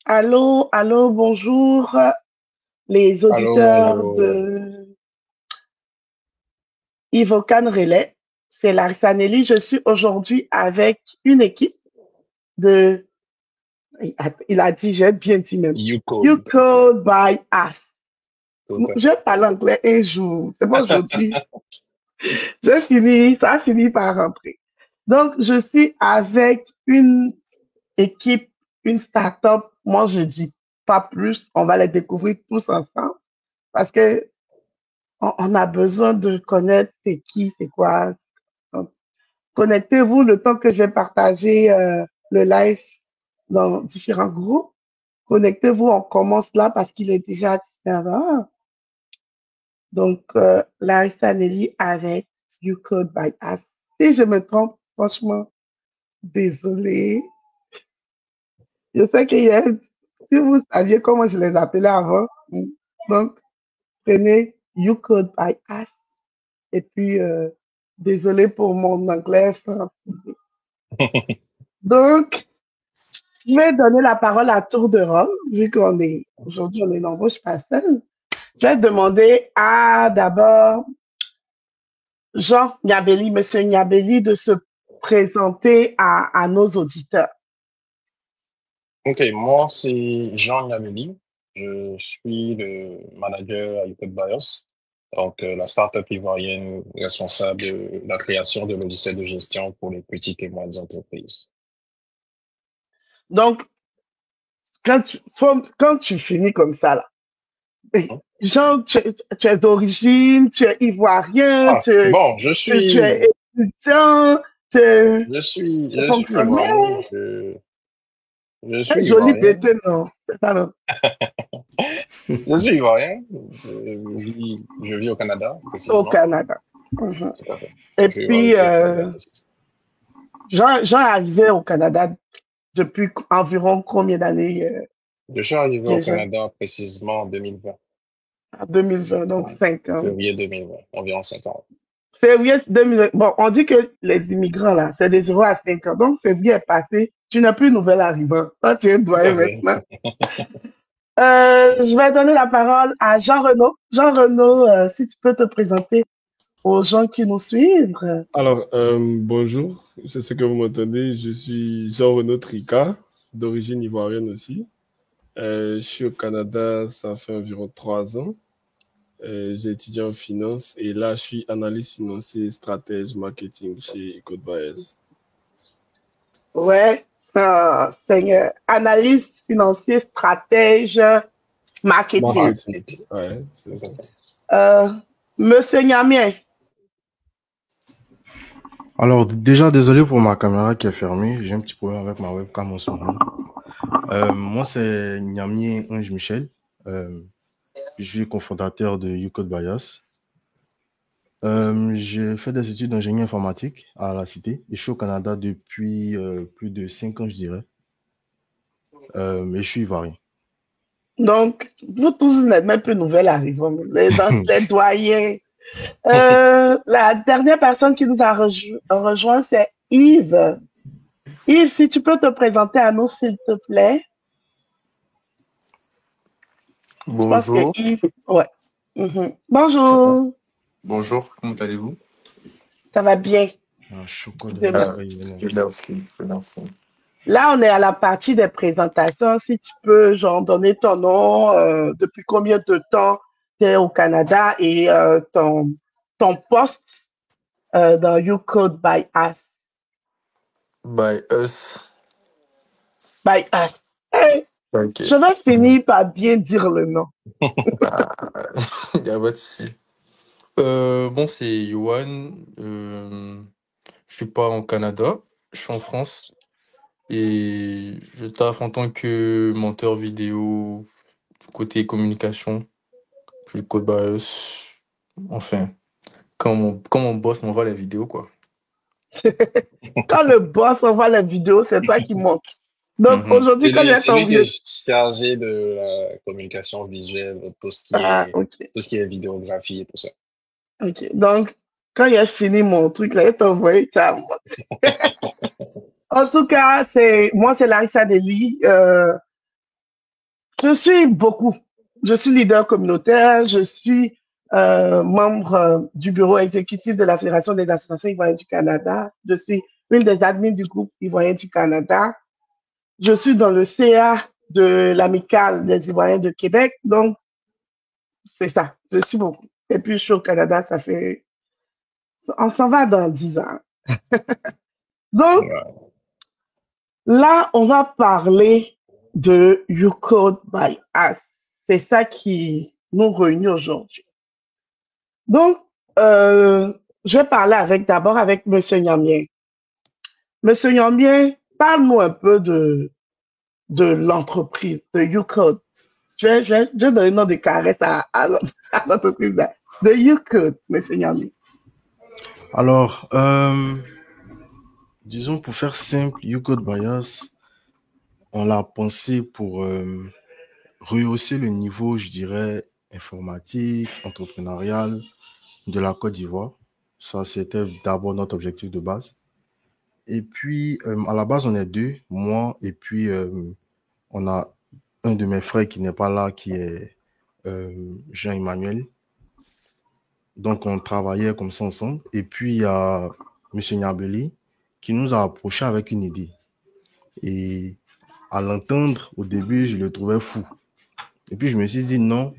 Allô, allô, bonjour, les Allô, auditeurs bonjour. de Ivocan Relais. C'est Larissa Nelly. Je suis aujourd'hui avec une équipe de, il a dit, j'ai bien dit même, You You code. Code by Us. Tout à Je parle anglais un jour. C'est pas aujourd'hui. Ça a fini par rentrer. Donc, je suis avec une équipe, une start-up. Moi, je dis pas plus. On va les découvrir tous ensemble parce que on a besoin de connaître c'est qui, c'est quoi. Donc, connectez-vous le temps que je vais partager le live dans différents groupes. Connectez-vous, on commence là parce qu'il est déjà 19h. Donc, Larissa Nelly avec You Code by Us. Si je me trompe, franchement, désolé. Je sais qu'il y a, si vous saviez comment je les appelais avant, donc prenez You Code by Us. Et puis, désolé pour mon anglais français. fait. Donc, je vais donner la parole à tour de rôle, vu aujourd'hui, on est nombreux, je suis pas seule. Je vais demander à d'abord Jean Niabeli, Monsieur Niabeli, de se présenter à nos auditeurs. Ok, moi, c'est Jean Yamili. Je suis le manager à Liquid BIOS, donc la startup ivoirienne responsable de la création de logiciels de gestion pour les petites et moyennes entreprises. Donc, quand tu finis comme ça, là, Hein? Jean, tu es d'origine, tu es ivoirien, Ah, bon, tu es étudiant, tu es je suis ivoirien, fonctionnaire. je Un suis joli ivoirien, bébé, non? C'est ça, non? je suis ivoirien, je vis au Canada, Au précisément. Canada. Mhm. Tout à fait. Et Je suis ivoirien puis, au Canada, précisément. Jean est arrivé au Canada depuis environ combien d'années Je suis arrivé au déjà? Canada précisément en 2020, En 2020, donc 5 ans. février 2020, environ 5 ans. Février 2020. Bon, on dit que les immigrants, là, c'est des 0 à 5 ans. Donc, février est passé. Tu n'es plus nouvel arrivant. Toi, tu es Tout doyen à fait. maintenant. Je vais donner la parole à Jean Renaud. Jean Renaud, si tu peux te présenter aux gens qui nous suivent. Alors, bonjour, je sais que vous m'entendez. Je suis Jean-Renaud Tricard, d'origine ivoirienne aussi. Je suis au Canada, ça fait environ 3 ans. J'ai étudié en finance et là, je suis analyste financier et stratège marketing chez CodeBuyers. Ouais, Seigneur, analyste financier, stratège, marketing. Marketing, Marketing. ouais, c'est Tout ça. à fait. Euh, Monsieur Niamien, Alors, déjà, désolé pour ma caméra qui est fermée. J'ai un petit problème avec ma webcam en ce moment. Moi, c'est Niamien Ange Michel. Euh, je suis cofondateur de YouCode Bios. J'ai fait des études d'ingénierie informatique à la Cité et je suis au Canada depuis plus de 5 ans, je dirais. Et je suis ivoirien. donc, vous tous n'êtes même plus nouvelles arrivants, les doyens. La dernière personne qui nous a rejoint, c'est Yves. Yves, si tu peux te présenter à nous, s'il te plaît. Je pense que Bonjour. Yves, ouais. Mhm. Bonjour, Bonjour, comment allez-vous? ça va bien Un chocolat demain. Je merci, je merci. Là, on est à la partie des présentations. Si tu peux, genre, donner ton nom, depuis combien de temps tu es au Canada et ton poste dans You Code by Us. By us. By Us. Hey, Ok. je vais finir par bien dire le nom. Ah, y a pas de souci. Bon, c'est Yohan. Je suis pas au Canada, je suis en France et je taffe en tant que monteur vidéo du côté communication, puis code BIOS. Enfin, quand mon boss m'envoie la vidéo, quoi. Quand le boss envoie la vidéo, c'est toi qui montes. Donc Mhm. aujourd'hui, quand il est C'est lui qui envoyé, est chargé de la communication visuelle, de ah, ok, tout ce qui est vidéographie et tout ça. ok. Donc, quand il a fini mon truc, là, il t'a envoyé ça. En tout cas, moi, c'est Larissa Deli. Je suis beaucoup. Je suis leader communautaire, je suis membre du bureau exécutif de la Fédération des associations ivoiriennes du Canada. Je suis une des admins du groupe ivoirien du Canada. Je suis dans le CA de l'Amicale des Ivoiriens de Québec. Donc, c'est ça. Je suis beaucoup. Et puis, je suis au Canada, ça fait... On s'en va dans 10 ans. Donc, Ouais. là, on va parler de You Code by Us. C'est ça qui nous réunit aujourd'hui. Donc, je vais parler d'abord avec Monsieur Nyamien. Monsieur Nyamien, parle-nous un peu de l'entreprise, de YouCode. Je vais donner le nom de caresse à l'entreprise de YouCode, Monsieur Nyamien. Alors, disons pour faire simple, YouCode Bias, on l'a pensé pour rehausser le niveau, je dirais, informatique, entrepreneurial de la Côte d'Ivoire. Ça, c'était d'abord notre objectif de base. Et puis, à la base, on est deux, moi, et puis on a un de mes frères qui n'est pas là, qui est Jean-Emmanuel. Donc, on travaillait comme ça ensemble. Et puis, il y a M. Niabeli qui nous a approchés avec une idée. Et à l'entendre, au début, je le trouvais fou. Et puis, je me suis dit non.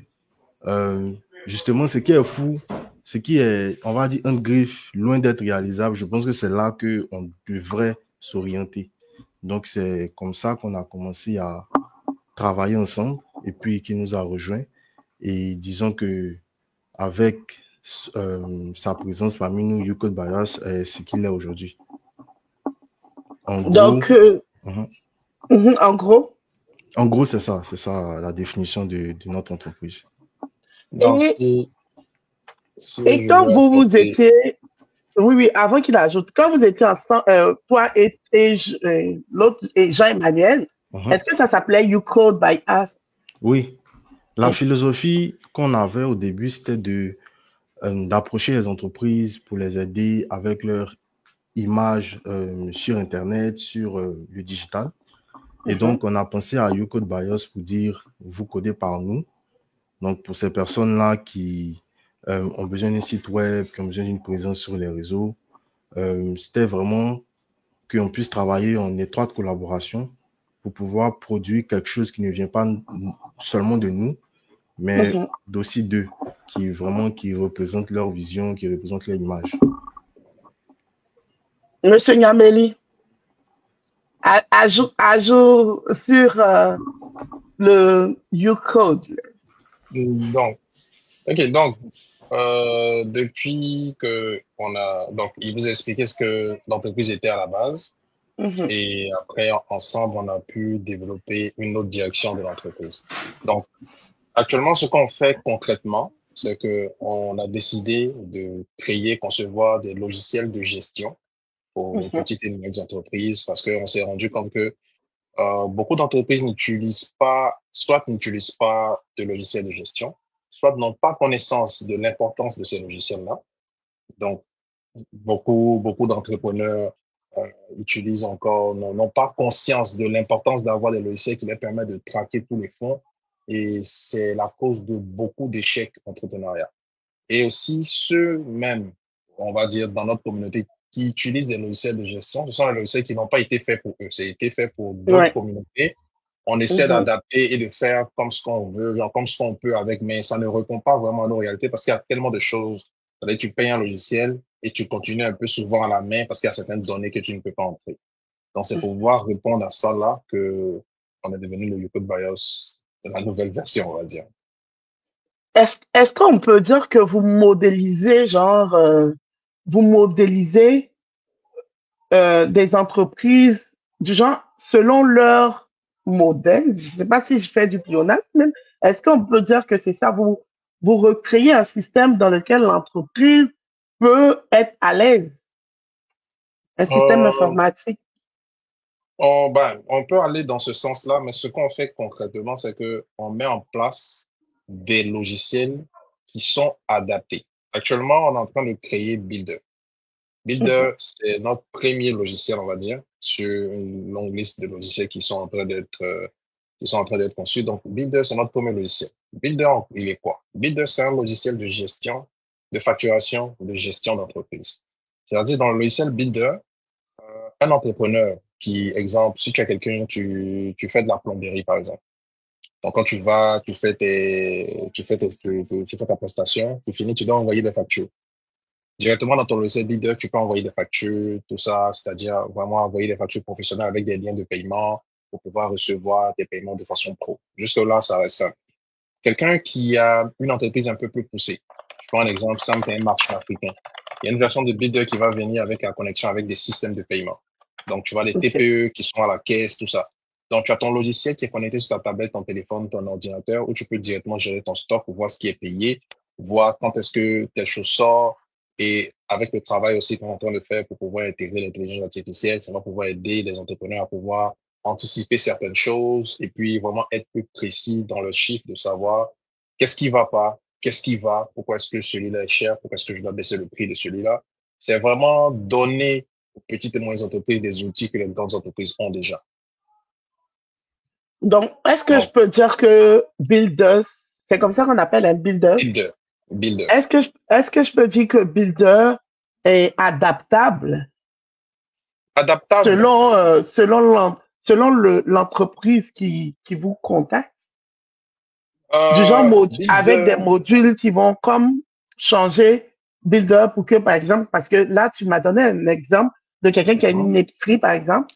Justement, ce qui est fou, ce qui est, on va dire, un griffe loin d'être réalisable, je pense que c'est là qu'on devrait s'orienter. Donc, c'est comme ça qu'on a commencé à travailler ensemble et puis qui nous a rejoints. Et disons que avec sa présence parmi nous, YouCode Bias est ce qu'il est aujourd'hui. En gros, Donc, en gros, c'est ça la définition de notre entreprise. Donc, et quand vous étiez, oui, avant qu'il ajoute, quand vous étiez ensemble, toi et l'autre, et Jean-Emmanuel, est-ce que ça s'appelait YouCode by Us? Oui. La philosophie qu'on avait au début, c'était d'approcher les entreprises pour les aider avec leur image sur Internet, sur le digital. Et donc, on a pensé à YouCode Bias pour dire, vous codez par nous. Donc, pour ces personnes-là qui ont besoin d'un site web, qui ont besoin d'une présence sur les réseaux, c'était vraiment qu'on puisse travailler en étroite collaboration pour pouvoir produire quelque chose qui ne vient pas seulement de nous, mais d'aussi d'eux, qui représentent leur vision, qui représentent leur image. Monsieur Nyameli, ajoute sur le YouCode. Donc, depuis que donc, il vous a expliqué ce que l'entreprise était à la base. Et après, ensemble, on a pu développer une autre direction de l'entreprise. Donc, actuellement, ce qu'on fait concrètement, c'est que on a décidé de créer, concevoir des logiciels de gestion pour les petites et moyennes entreprises parce qu'on s'est rendu compte que beaucoup d'entreprises n'utilisent pas de logiciels de gestion, soit n'ont pas connaissance de l'importance de ces logiciels-là. Donc, beaucoup d'entrepreneurs n'ont pas conscience de l'importance d'avoir des logiciels qui leur permettent de traquer tous les fonds. Et c'est la cause de beaucoup d'échecs entrepreneuriaux. Et aussi ceux même, on va dire, dans notre communauté qui utilisent des logiciels de gestion, ce sont des logiciels qui n'ont pas été faits pour eux. C'est été fait pour d'autres communautés. On essaie d'adapter et de faire comme ce qu'on veut, genre comme ce qu'on peut avec, mais ça ne répond pas vraiment à nos réalités parce qu'il y a tellement de choses. Tu payes un logiciel et tu continues un peu souvent à la main parce qu'il y a certaines données que tu ne peux pas entrer. Donc, c'est pour pouvoir répondre à ça là que on est devenu le YouCode Bias de la nouvelle version, on va dire. Est-ce qu'on peut dire que vous modélisez, des entreprises du genre selon leur modèle? Je ne sais pas si je fais du pléonasme, est-ce qu'on peut dire que c'est ça, vous recréez un système dans lequel l'entreprise peut être à l'aise? Un système informatique? On peut aller dans ce sens-là, mais ce qu'on fait concrètement, c'est qu'on met en place des logiciels qui sont adaptés. Actuellement, on est en train de créer Builder. Builder, c'est notre premier logiciel, on va dire, sur une longue liste de logiciels qui sont en train d'être qui sont en train d'être conçus. Donc, Builder, c'est notre premier logiciel. Builder, il est quoi? Builder, c'est un logiciel de gestion, de facturation, de gestion d'entreprise. C'est-à-dire, dans le logiciel Builder, un entrepreneur qui, exemple, si tu as quelqu'un, tu fais de la plomberie, par exemple. Donc, quand tu vas, tu fais ta prestation, tu finis, tu dois envoyer des factures. Directement dans ton logiciel Builder, tu peux envoyer des factures, tout ça, c'est-à-dire vraiment envoyer des factures professionnelles avec des liens de paiement pour pouvoir recevoir tes paiements de façon pro. Jusque-là, ça reste simple. Quelqu'un qui a une entreprise un peu plus poussée, je prends un exemple simple, un marché africain. Il y a une version de Builder qui va venir avec la connexion avec des systèmes de paiement. Donc, tu vois les TPE qui sont à la caisse, tout ça. Donc, tu as ton logiciel qui est connecté sur ta tablette, ton téléphone, ton ordinateur, où tu peux directement gérer ton stock, voir ce qui est payé, voir quand est-ce que telle chose sort. Et avec le travail aussi qu'on est en train de faire pour pouvoir intégrer l'intelligence artificielle, ça va pouvoir aider les entrepreneurs à pouvoir anticiper certaines choses et puis vraiment être plus précis dans le chiffre de savoir qu'est-ce qui va pas, qu'est-ce qui va, pourquoi est-ce que celui-là est cher, pourquoi est-ce que je dois baisser le prix de celui-là. C'est vraiment donner aux petites et moyennes entreprises des outils que les grandes entreprises ont déjà. Donc, est-ce que je peux dire que Builder, c'est comme ça qu'on appelle un Builder? Builder. Est-ce que je peux dire que Builder est adaptable? Adaptable. Selon l'entreprise qui vous contacte? Du genre avec des modules qui vont comme changer Builder pour que, par exemple, parce que là, tu m'as donné un exemple de quelqu'un qui a une épicerie, par exemple.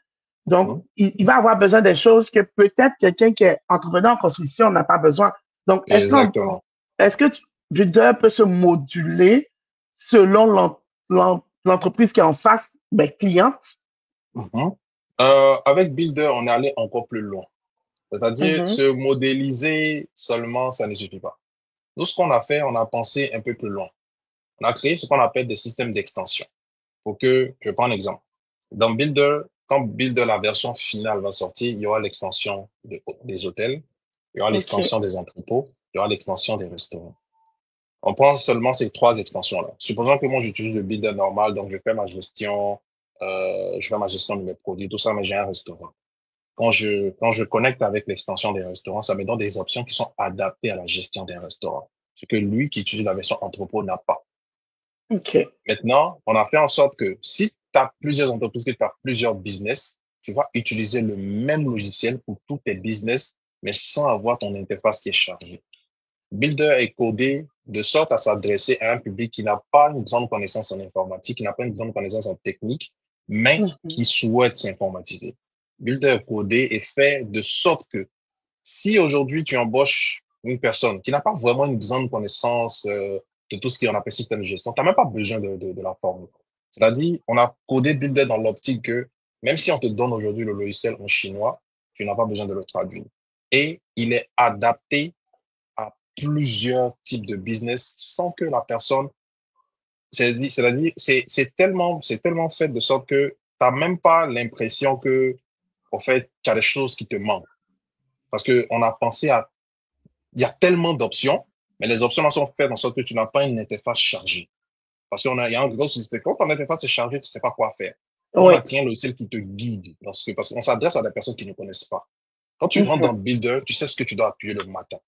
Donc, il va avoir besoin des choses que peut-être quelqu'un qui est entrepreneur en construction n'a pas besoin. Donc, est-ce que Builder peut se moduler selon l'entreprise qui est en face, cliente? Avec Builder, on est allé encore plus loin. C'est-à-dire, se modéliser seulement, ça ne suffit pas. Nous, ce qu'on a fait, on a pensé un peu plus loin. On a créé ce qu'on appelle des systèmes d'extension. Je prends un exemple. Dans Builder, quand Builder, la version finale va sortir, il y aura l'extension des hôtels, il y aura l'extension des entrepôts, il y aura l'extension des restaurants. On prend seulement ces 3 extensions-là. Supposons que moi, j'utilise le Builder normal, donc je fais ma gestion de mes produits, tout ça, mais j'ai un restaurant. Quand je connecte avec l'extension des restaurants, ça me donne des options qui sont adaptées à la gestion des restaurants. Ce que lui qui utilise la version entrepôt n'a pas. Maintenant, on a fait en sorte que si tu as plusieurs entreprises, que tu as plusieurs business, tu vas utiliser le même logiciel pour tous tes business, mais sans avoir ton interface qui est chargée. Builder est codé de sorte à s'adresser à un public qui n'a pas une grande connaissance en informatique, qui n'a pas une grande connaissance en technique, mais qui souhaite s'informatiser. Builder est codé et fait de sorte que si aujourd'hui tu embauches une personne qui n'a pas vraiment une grande connaissance de tout ce qu'on appelle système de gestion, tu n'as même pas besoin de la former. C'est-à-dire, on a codé Builder dans l'optique que même si on te donne aujourd'hui le logiciel en chinois, tu n'as pas besoin de le traduire. Et il est adapté à plusieurs types de business sans que la personne, c'est-à-dire, c'est tellement fait de sorte que tu n'as même pas l'impression que, en fait, tu as des choses qui te manquent. Parce que on a pensé il y a tellement d'options, mais les options sont faites en sorte que tu n'as pas une interface chargée. Parce il y a un gros système. Quand ton interface est chargée, tu ne sais pas quoi faire. On a créé un logiciel qui te guide. Parce qu'on s'adresse à des personnes qui ne connaissent pas. Quand tu rentres dans Builder, tu sais ce que tu dois appuyer le matin.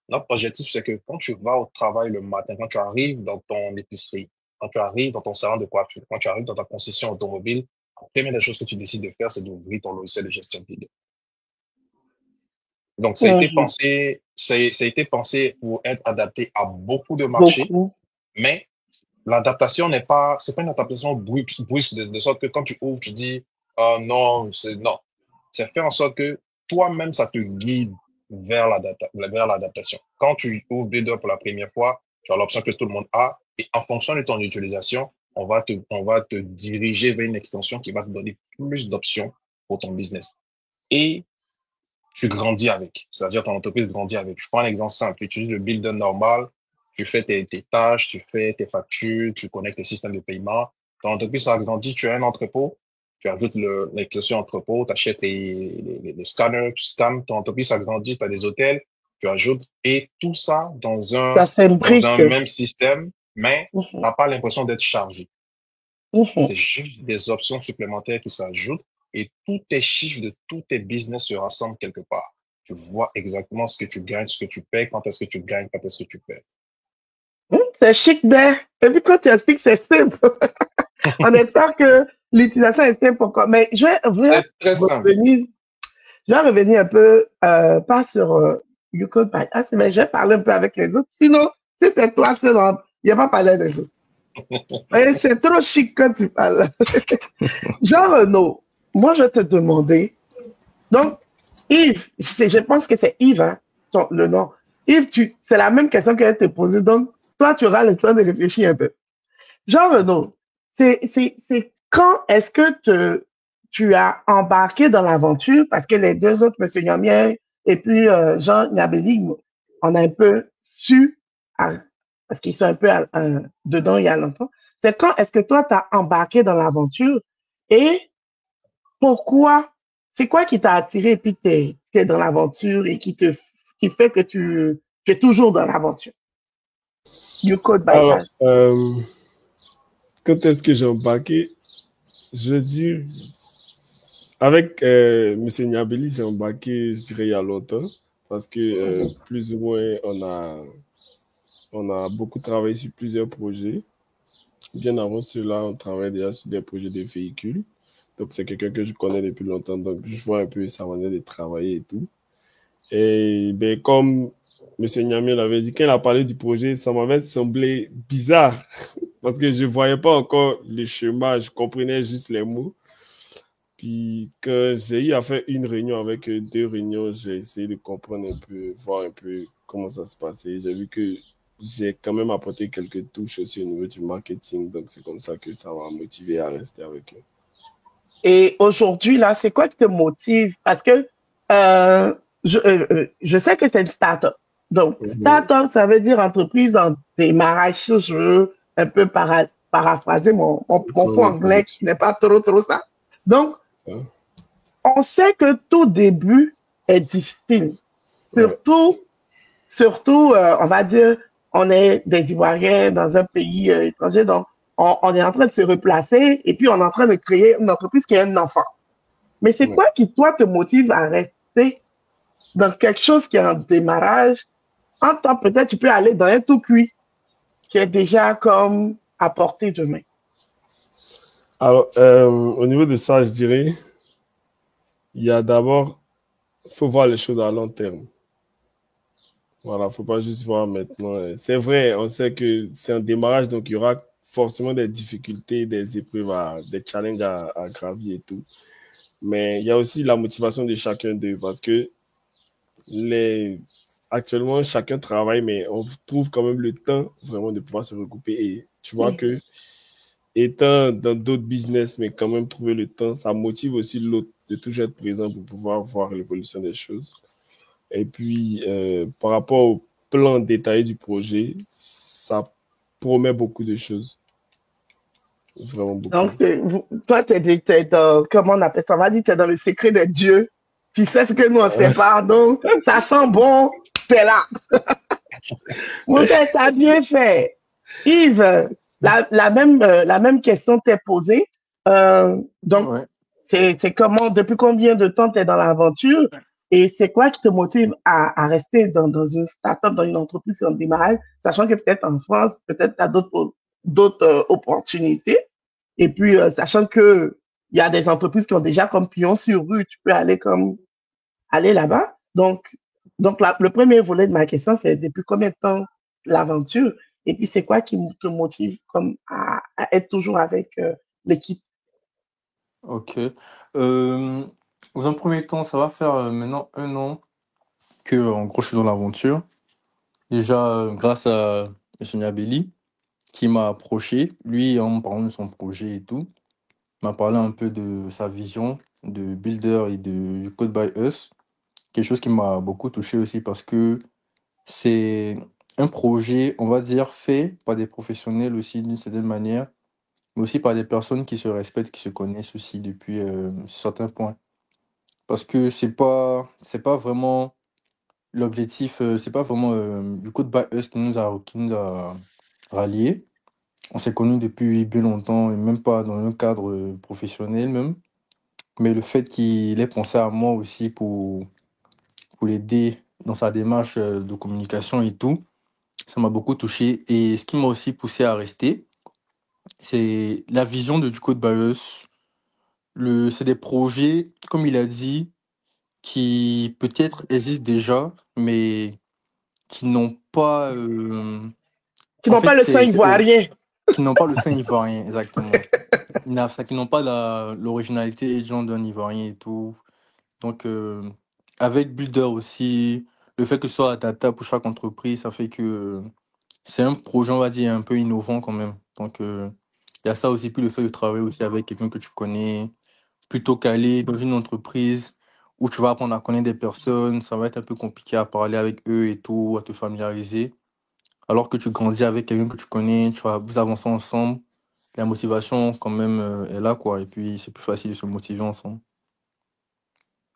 Notre objectif, c'est que quand tu vas au travail le matin, quand tu arrives dans ton épicerie, quand tu arrives dans ton salon de coiffure, quand tu arrives dans ta concession automobile, la première des choses que tu décides de faire, c'est d'ouvrir ton logiciel de gestion Builder. Donc, ça a été pensé pour être adapté à beaucoup de marchés, mais l'adaptation c'est pas une adaptation brusque de sorte que quand tu ouvres, tu dis, non. C'est faire en sorte que toi-même, ça te guide vers l'adaptation. Quand tu ouvres Builder pour la première fois, tu as l'option que tout le monde a et en fonction de ton utilisation, on va te diriger vers une extension qui va te donner plus d'options pour ton business. Et tu grandis avec, c'est-à-dire ton entreprise grandit avec. Je prends un exemple simple, tu utilises le Builder normal, tu fais tes tâches, tu fais tes factures, tu connectes tes systèmes de paiement. Ton entreprise a grandi, tu as un entrepôt, tu ajoutes l'extension entrepôt, tu achètes les scanners, tu scannes, ton entreprise a grandi, tu as des hôtels, tu ajoutes, et tout ça dans un même système, mais tu n'as pas l'impression d'être chargé. C'est juste des options supplémentaires qui s'ajoutent et tous tes chiffres de tous tes business se rassemblent quelque part. tu vois exactement ce que tu gagnes, ce que tu payes, quand est-ce que tu gagnes, quand est-ce que tu perds. C'est chic, ben. Et puis quand tu expliques, c'est simple. On espère que l'utilisation est simple encore. Mais C'est très simple. revenir, je vais revenir un peu, pas sur YouCode by Us, mais je vais parler un peu avec les autres. Sinon, si c'est toi seul, il n'y a pas parler des autres. Et c'est trop chic quand tu parles. Jean-Renaud, moi, je te demandais, donc, Yves, je pense que c'est Yves, hein, le nom. Yves, c'est la même question que je te posée. Donc, toi, tu auras le temps de réfléchir un peu. Jean-Renaud, c'est quand est-ce que tu as embarqué dans l'aventure? Parce que les deux autres, M. Yamien et puis Jean Niabéli, on a un peu su, parce qu'ils sont un peu dedans il y a longtemps. C'est quand est-ce que toi, tu as embarqué dans l'aventure et pourquoi? C'est quoi qui t'a attiré et puis tu es dans l'aventure et qui fait que tu es toujours dans l'aventure? You Code by Alors, Us. quand est-ce que j'ai embarqué? Je dis, avec M. Niabeli, j'ai embarqué, je dirais, il y a longtemps, parce que plus ou moins, on a beaucoup travaillé sur plusieurs projets. Bien avant cela, on travaillait déjà sur des projets de véhicules. Donc, c'est quelqu'un que je connais depuis longtemps, donc je vois un peu sa manière de travailler et tout. Et ben, comme M. Niamé l'avait dit, quand il a parlé du projet, ça m'avait semblé bizarre parce que je ne voyais pas encore le schéma, je comprenais juste les mots. Puis quand j'ai eu à faire une réunion avec deux réunions, j'ai essayé de comprendre un peu, voir un peu comment ça se passait. J'ai vu que j'ai quand même apporté quelques touches aussi au niveau du marketing, donc c'est comme ça que ça m'a motivé à rester avec eux. Et aujourd'hui, là, c'est quoi qui te motive? Parce que je sais que c'est une start-up. Donc, start-up, ça veut dire entreprise en démarrage. Si je veux un peu paraphraser mon fond anglais qui n'est pas trop ça. Donc, on sait que tout début est difficile. Surtout, on va dire, on est des Ivoiriens dans un pays étranger, donc on est en train de se replacer et puis on est en train de créer une entreprise qui est un enfant. Mais c'est quoi qui, toi, te motive à rester dans quelque chose qui est en démarrage? En temps, peut-être, tu peux aller dans un tout cuit qui est déjà comme à portée de main. Alors, au niveau de ça, je dirais, il y a d'abord, il faut voir les choses à long terme. Voilà, il ne faut pas juste voir maintenant. C'est vrai, on sait que c'est un démarrage, donc il y aura forcément des difficultés, des épreuves, des challenges à gravir et tout. Mais il y a aussi la motivation de chacun d'eux parce que actuellement, chacun travaille, mais on trouve quand même le temps vraiment de pouvoir se regrouper. Et tu vois que étant dans d'autres business, mais quand même trouver le temps, ça motive aussi l'autre de toujours être présent pour pouvoir voir l'évolution des choses. Et puis, par rapport au plan détaillé du projet, ça promet beaucoup de choses. Vraiment beaucoup. Donc, toi, tu es dans, comment on appelle ça? On va dire, tu es dans le secret de Dieu. Tu sais ce que nous, on sait pas. Donc, ça sent bon, t'es là. Mon père, t'as bien fait. Yves, la même question t'est posée. Donc, c'est comment, depuis combien de temps tu es dans l'aventure et c'est quoi qui te motive à rester dans une start-up, dans une entreprise en démarrage, sachant que peut-être en France, peut-être tu as d'autres opportunités. Et puis, sachant que il y a des entreprises qui ont déjà comme pion sur rue, tu peux aller là-bas. Donc le premier volet de ma question, c'est depuis combien de temps l'aventure? Et puis, c'est quoi qui te motive comme à être toujours avec l'équipe? Ok. Dans un premier temps, ça va faire maintenant 1 an que, en gros, je suis dans l'aventure. Déjà, grâce à M. Niabeli, qui m'a approché, lui, en me parlant de son projet et tout, m'a parlé un peu de sa vision de builder et de Code by Us. Quelque chose qui m'a beaucoup touché aussi parce que c'est un projet, on va dire, fait par des professionnels aussi d'une certaine manière, mais aussi par des personnes qui se respectent, qui se connaissent aussi depuis certains points. Parce que c'est pas vraiment l'objectif, c'est pas vraiment du Code by Us qui nous a ralliés. On s'est connus depuis bien longtemps et même pas dans un cadre professionnel même. Mais le fait qu'il ait pensé à moi aussi pour l'aider dans sa démarche de communication et tout. Ça m'a beaucoup touché. Et ce qui m'a aussi poussé à rester, c'est la vision du Code Bios. C'est des projets, comme il a dit, qui peut-être existent déjà, mais qui n'ont pas... Qui en n'ont pas fait, le sang ivoirien. qui n'ont pas le sein ivoirien, exactement. Qui n'ont pas l'originalité des gens d'un ivoirien et tout. Donc, avec Builder aussi, le fait que ce soit adaptable pour chaque entreprise, ça fait que c'est un projet, on va dire, un peu innovant quand même. Donc, il y a ça aussi, puis le fait de travailler aussi avec quelqu'un que tu connais, plutôt qu'aller dans une entreprise où tu vas apprendre à connaître des personnes, ça va être un peu compliqué à parler avec eux et tout, à te familiariser. Alors que tu grandis avec quelqu'un que tu connais, vous avancez ensemble, la motivation quand même est là, quoi. Et puis, c'est plus facile de se motiver ensemble.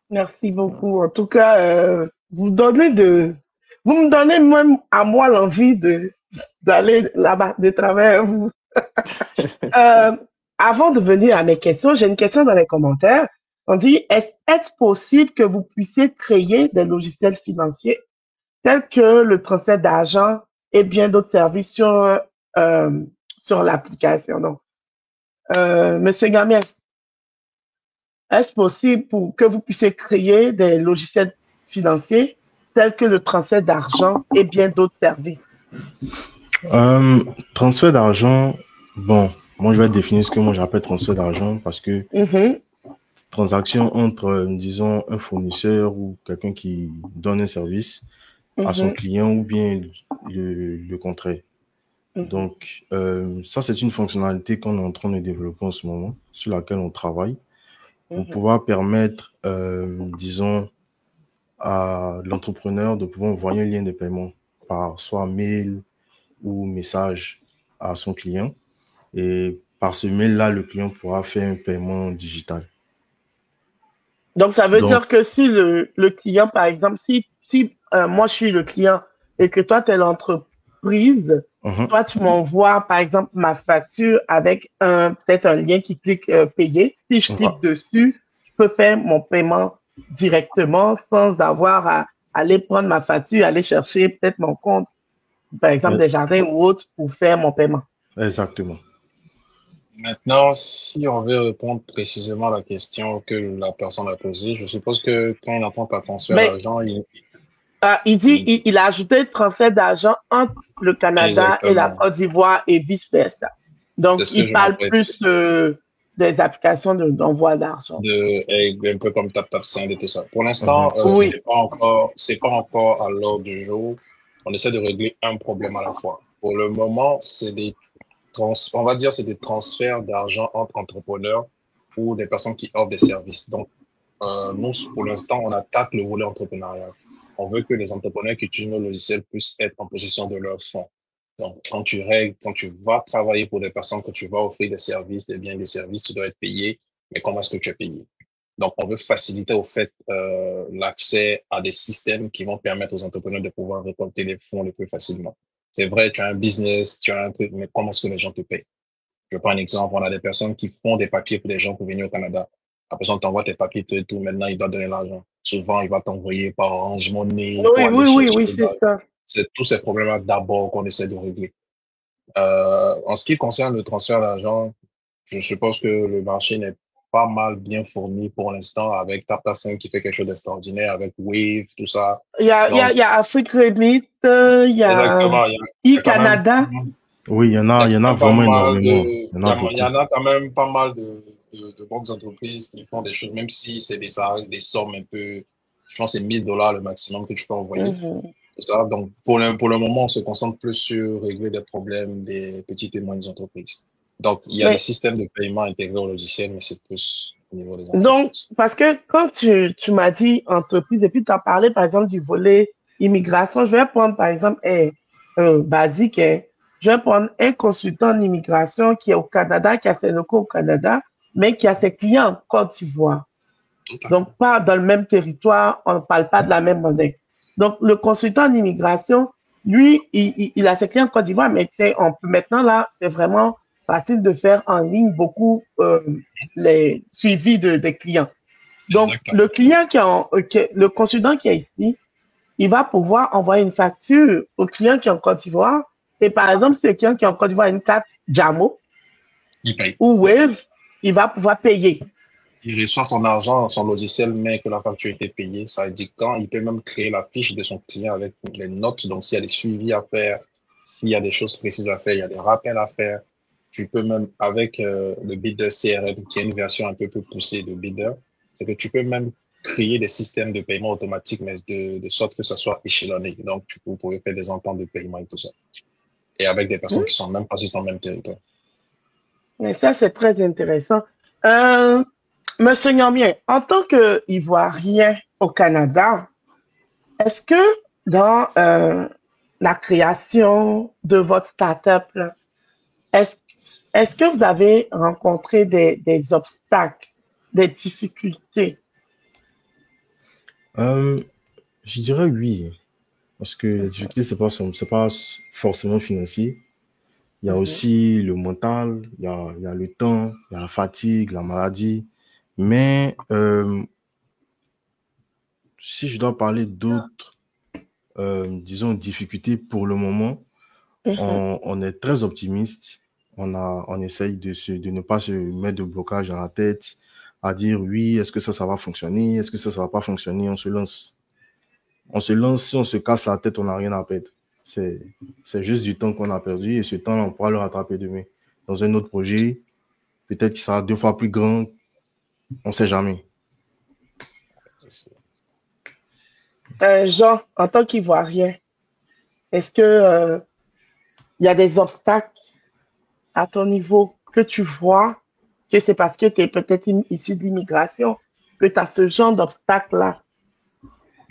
Merci beaucoup. En tout cas, vous me donnez même à moi l'envie d'aller là-bas, de travailler avec vous. Avant de venir à mes questions, j'ai une question dans les commentaires. On dit, est-ce possible que vous puissiez créer des logiciels financiers tels que le transfert d'argent et bien d'autres services sur l'application? Donc, Monsieur Gamien, est-ce possible que vous puissiez créer des logiciels financiers tels que le transfert d'argent et bien d'autres services? Transfert d'argent, bon, moi je vais définir ce que moi j'appelle transfert d'argent parce que transaction entre, disons, un fournisseur ou quelqu'un qui donne un service à son client ou bien le contraire. Donc, ça, c'est une fonctionnalité qu'on est en train de développer en ce moment, sur laquelle on travaille, pour pouvoir permettre, disons, à l'entrepreneur de pouvoir envoyer un lien de paiement par soit mail ou message à son client. Et par ce mail-là, le client pourra faire un paiement digital. Donc, ça veut dire que si le client, par exemple, si moi je suis le client et que toi, tu es l'entreprise, toi, tu m'envoies, par exemple, ma facture avec peut-être un lien qui clique payer. Si je clique dessus, je peux faire mon paiement directement sans avoir à aller prendre ma facture, aller chercher peut-être mon compte, par exemple, Desjardins ou autre, pour faire mon paiement. Exactement. Maintenant, si on veut répondre précisément à la question que la personne a posée, je suppose que quand il entend par transfert d'argent, il a ajouté transfert d'argent entre le Canada et la Côte d'Ivoire et vice-versa. Donc, il parle plus des applications d'envoi d'argent. Un peu comme TapTapSend et tout ça. Pour l'instant, c'est pas encore à l'ordre du jour. On essaie de régler un problème à la fois. Pour le moment, c'est des transferts d'argent entre entrepreneurs ou des personnes qui offrent des services. Donc, nous, pour l'instant, on attaque le volet entrepreneurial. On veut que les entrepreneurs qui utilisent nos logiciels puissent être en possession de leurs fonds. Donc, quand tu vas travailler pour des personnes, quand tu vas offrir des services, des biens, des services, tu dois être payé. Mais comment est-ce que tu es payé? Donc, on veut faciliter au fait l'accès à des systèmes qui vont permettre aux entrepreneurs de pouvoir récolter les fonds le plus facilement. C'est vrai, tu as un business, tu as un truc, mais comment est-ce que les gens te payent? Je prends un exemple, on a des personnes qui font des papiers pour des gens pour venir au Canada. La personne t'envoie tes papiers, tout, maintenant, il doit donner l'argent. Souvent, il va t'envoyer par Orange Money. Oui, c'est ça. C'est tous ces problèmes-là d'abord qu'on essaie de régler. En ce qui concerne le transfert d'argent, je suppose que le marché n'est pas mal bien fourni pour l'instant avec TapTapSend qui fait quelque chose d'extraordinaire, avec Wave, tout ça. Il y a Afrique Remit, il y a e-Canada. Oui, il y en a vraiment énormément. Il y en a quand même pas mal de bonnes entreprises qui font des choses, même si ça reste des sommes un peu, je pense que c'est $1000 le maximum que tu peux envoyer. Ça. Donc, pour le moment, on se concentre plus sur régler des problèmes des petites et moyennes entreprises. Donc, il y a des systèmes de paiement intégrés au logiciel, mais c'est plus au niveau des entreprises. Donc, parce que quand tu m'as dit entreprise et puis tu as parlé, par exemple, du volet immigration, je vais prendre, par exemple, basique, je vais prendre un consultant en immigration qui est au Canada, qui a ses locaux au Canada, mais qui a ses clients en Côte d'Ivoire. Donc, pas dans le même territoire, on ne parle pas de la même monnaie. Donc, le consultant en immigration, lui, il a ses clients en Côte d'Ivoire, mais maintenant, là, c'est vraiment facile de faire en ligne beaucoup les suivis des clients. Donc, Exactement. le client le consultant qui est ici, il va pouvoir envoyer une facture au client qui est en Côte d'Ivoire. Et par exemple, si le client qui est en Côte d'Ivoire a une carte Jamo Il paye. ou Wave, il va pouvoir payer. Il reçoit son argent, son logiciel met que la facture a été payée. Ça indique quand. Il peut même créer la fiche de son client avec les notes. Donc, s'il y a des suivis à faire, s'il y a des choses précises à faire, il y a des rappels à faire. Tu peux même, avec le Bidder CRM, qui est une version un peu plus poussée de Bidder, c'est que tu peux même créer des systèmes de paiement automatique, mais de sorte que ça soit échelonné. Donc, vous pouvez faire des ententes de paiement et tout ça. Et avec des personnes qui sont même pas sur ton même territoire. Mais ça, c'est très intéressant. Monsieur Nyamien, en tant qu'Ivoirien au Canada, est-ce que dans la création de votre start-up, là, est-ce que vous avez rencontré des obstacles, des difficultés? Je dirais oui, parce que les difficultés, c'est pas forcément financier. Il y a aussi le mental, il y a le temps, il y a la fatigue, la maladie. Mais si je dois parler d'autres, disons, difficultés pour le moment, on est très optimiste. On essaye de ne pas se mettre de blocage dans la tête, à dire oui, est-ce que ça va fonctionner? Est-ce que ça va pas fonctionner? On se lance. On se lance, si on se casse la tête, on n'a rien à perdre. C'est juste du temps qu'on a perdu et ce temps-là, on pourra le rattraper demain. Dans un autre projet, peut-être qu'il sera 2 fois plus grand, on ne sait jamais. Jean, en tant qu'Ivoirien, est-ce que il y a des obstacles à ton niveau que tu vois que c'est parce que tu es peut-être issu de l'immigration que tu as ce genre d'obstacles-là?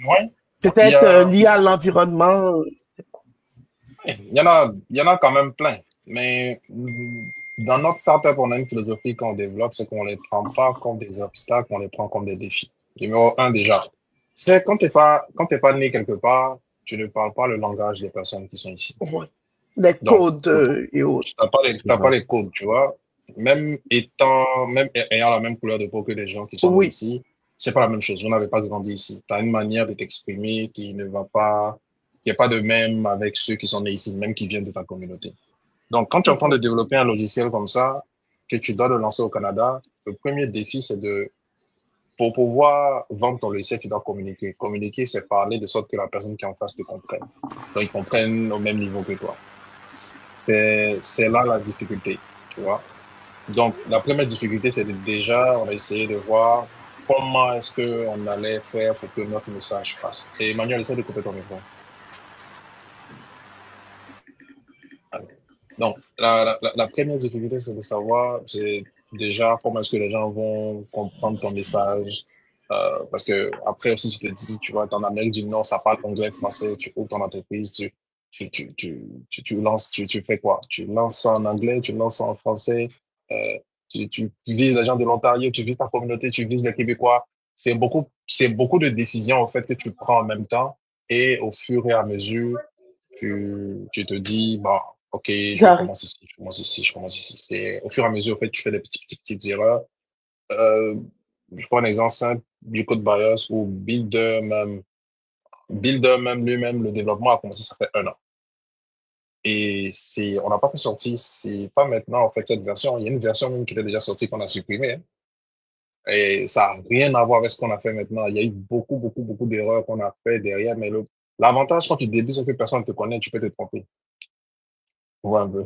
Ouais. Peut-être lié à l'environnement. Il y en a quand même plein. Mais dans notre startup, on a une philosophie qu'on développe, c'est qu'on ne les prend pas comme des obstacles, on les prend comme des défis. Numéro 1 déjà. C'est quand t'es pas né quelque part, tu ne parles pas le langage des personnes qui sont ici. Ouais. Les codes et autres. Tu n'as pas les codes, tu vois. Même ayant la même couleur de peau que les gens qui sont ici, c'est pas la même chose. Vous n'avez pas grandi ici. Tu as une manière de t'exprimer qui ne va pas, qui n'est pas de même avec ceux qui sont nés ici, même qui viennent de ta communauté. Donc, quand tu es en train de développer un logiciel comme ça, que tu dois le lancer au Canada, le premier défi, c'est pour pouvoir vendre ton logiciel, tu dois communiquer. Communiquer, c'est parler de sorte que la personne qui est en face te comprenne. Donc, ils comprennent au même niveau que toi. C'est là la difficulté, tu vois. Donc, la première difficulté, c'est déjà, on a essayé de voir comment est-ce qu'on allait faire pour que notre message passe. Et Emmanuel, essaie de couper ton micro. Donc, la première difficulté, c'est de savoir déjà comment est-ce que les gens vont comprendre ton message. Parce que après aussi, tu te dis, tu vois, en Amérique du Nord, ça parle anglais, français, tu ouvres ton entreprise, tu lances, tu fais quoi? Tu lances ça en anglais, tu lances ça en français, tu vises les gens de l'Ontario, tu vises ta communauté, tu vises les Québécois. C'est beaucoup de décisions, en fait, que tu prends en même temps. Et au fur et à mesure, tu te dis, bon, OK, je commence ici, je commence ici, je commence ici. C'est au fur et à mesure, en fait, tu fais des petites erreurs. Je prends un exemple simple, du code BIOS ou Builder même lui-même, le développement a commencé, ça fait 1 an. Et on n'a pas fait sortir, c'est pas maintenant, en fait, cette version. Il y a une version même qui était déjà sortie qu'on a supprimée. Hein. Et ça n'a rien à voir avec ce qu'on a fait maintenant. Il y a eu beaucoup d'erreurs qu'on a fait derrière. Mais l'avantage quand tu débutes, c'est que personne ne te connaît, tu peux te tromper. Ouais, un peu.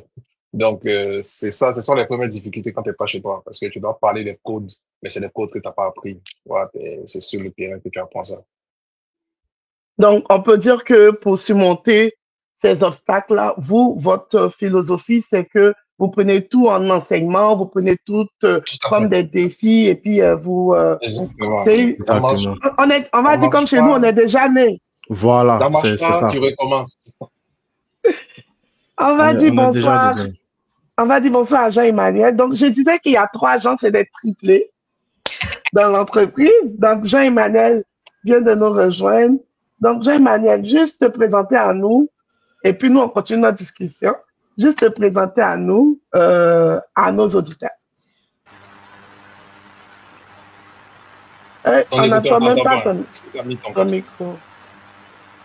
Donc, c'est ça, ce sont les premières difficultés quand tu n'es pas chez toi. Parce que tu dois parler des codes, mais c'est des codes que tu n'as pas appris. Ouais, c'est sur le terrain que tu apprends ça. Donc, on peut dire que pour surmonter ces obstacles-là, votre philosophie, c'est que vous prenez tout en enseignement, vous prenez tout comme des défis et puis vous... Exactement. On va dire comme chez nous, on est déjà nés. Voilà, c'est ça. Tu recommences. On va dire bonsoir. On va dire bonsoir à Jean-Emmanuel. Donc, je disais qu'il y a 3 gens, c'est des triplés dans l'entreprise. Donc, Jean-Emmanuel vient de nous rejoindre. Donc, Jean-Emmanuel, juste te présenter à nous, et puis nous, on continue notre discussion. Juste te présenter à nous, à nos auditeurs. Ton On écouteur, n'entend même t'entends pas pas. Est-ce que tu as mis ton ton casque? micro.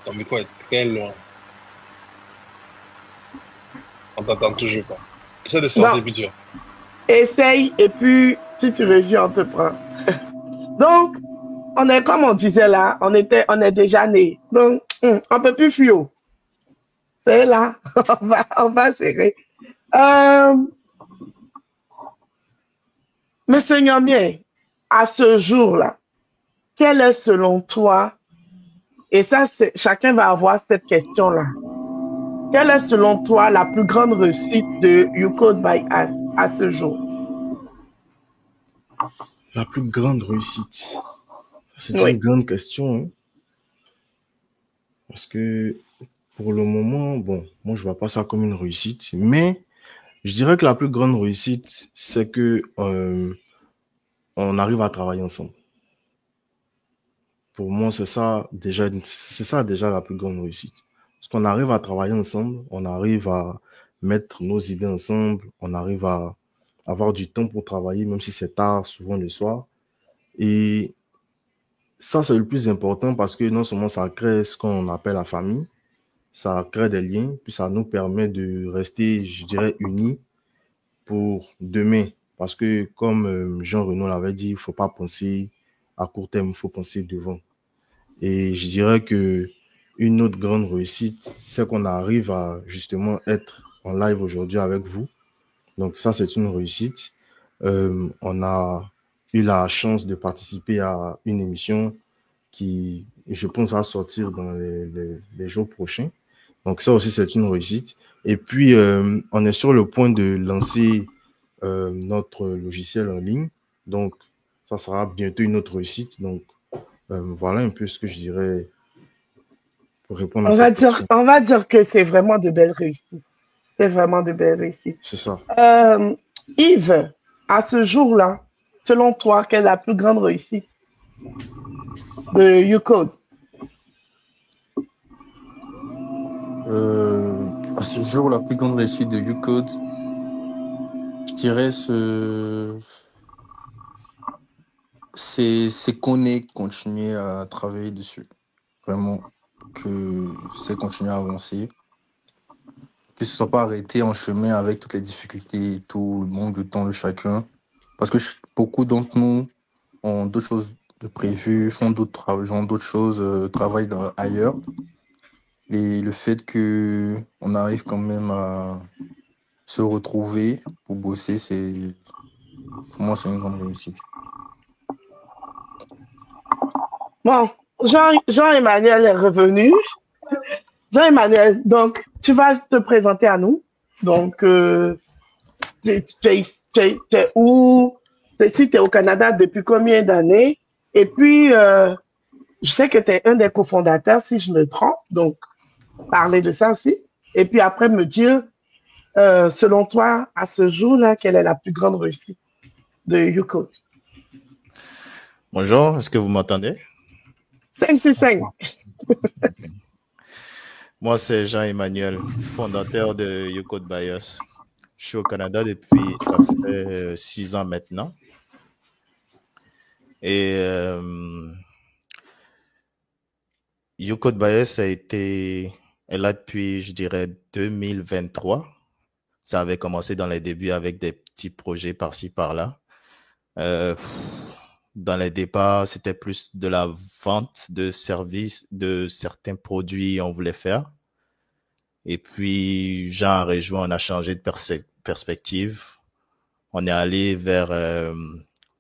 Ton micro est très loin. On t'entend toujours pas. Essaie de Non, sortir, puis tu vas. essaye et puis si tu reviens, on te prend. Donc, on est comme on disait là, on est déjà né. Donc, on peut plus fuir. C'est là, on va serrer. Euh, Monsieur Nyamien, à ce jour-là, quel est selon toi, et ça, chacun va avoir cette question-là, quelle est selon toi la plus grande réussite de You Code by Us à ce jour? La plus grande réussite. C'est une Oui. grande question, hein, parce que pour le moment, bon, moi je vois pas ça comme une réussite, mais je dirais que la plus grande réussite, c'est que on arrive à travailler ensemble. Pour moi, c'est ça déjà la plus grande réussite. Parce qu'on arrive à travailler ensemble, on arrive à mettre nos idées ensemble, on arrive à avoir du temps pour travailler, même si c'est tard, souvent le soir. Et ça, c'est le plus important parce que non seulement ça crée ce qu'on appelle la famille, ça crée des liens, puis ça nous permet de rester, je dirais, unis pour demain. Parce que comme Jean Renaud l'avait dit, il ne faut pas penser à court terme, il faut penser devant. Et je dirais que une autre grande réussite, c'est qu'on arrive à justement être en live aujourd'hui avec vous. Donc ça, c'est une réussite. On a eu la chance de participer à une émission qui, je pense, va sortir dans les jours prochains. Donc ça aussi, c'est une réussite. Et puis, on est sur le point de lancer notre logiciel en ligne. Donc, ça sera bientôt une autre réussite. Donc, voilà un peu ce que je dirais pour répondre à cette question. On va dire que c'est vraiment de belles réussites. C'est vraiment de belles réussites. C'est ça. Yves, à ce jour-là, selon toi, quelle est la plus grande réussite de YouCode? À ce jour, la plus grande réussite de YouCode, je dirais c'est qu'on ait continué à travailler dessus. Vraiment, que c'est continuer à avancer. Que ce soit pas arrêté en chemin avec toutes les difficultés et tout, le manque de temps de chacun. Parce que beaucoup d'entre nous ont d'autres choses de prévues, font d'autres choses, travaillent ailleurs. Et le fait qu'on arrive quand même à se retrouver pour bosser, pour moi, c'est une grande réussite. Bon, Jean-Emmanuel est revenu. Jean-Emmanuel, donc, tu vas te présenter à nous. Donc, tu es où? Si tu es au Canada, depuis combien d'années? Et puis, je sais que tu es un des cofondateurs, si je me trompe. Donc, parler de ça aussi. Et puis après, me dire, selon toi, à ce jour-là, quelle est la plus grande réussite de YouCode? Bonjour, est-ce que vous m'entendez? 565. Moi, c'est Jean-Emmanuel, fondateur de YouCode by Us. Je suis au Canada depuis, ça fait 6 ans maintenant. Et YouCode by Us est là depuis, je dirais, 2023. Ça avait commencé dans les débuts avec des petits projets par-ci, par-là. Dans les départs, c'était plus de la vente de services, de certains produits on voulait faire. Et puis, Jean a rejoint, on a changé de perspective. On est allé vers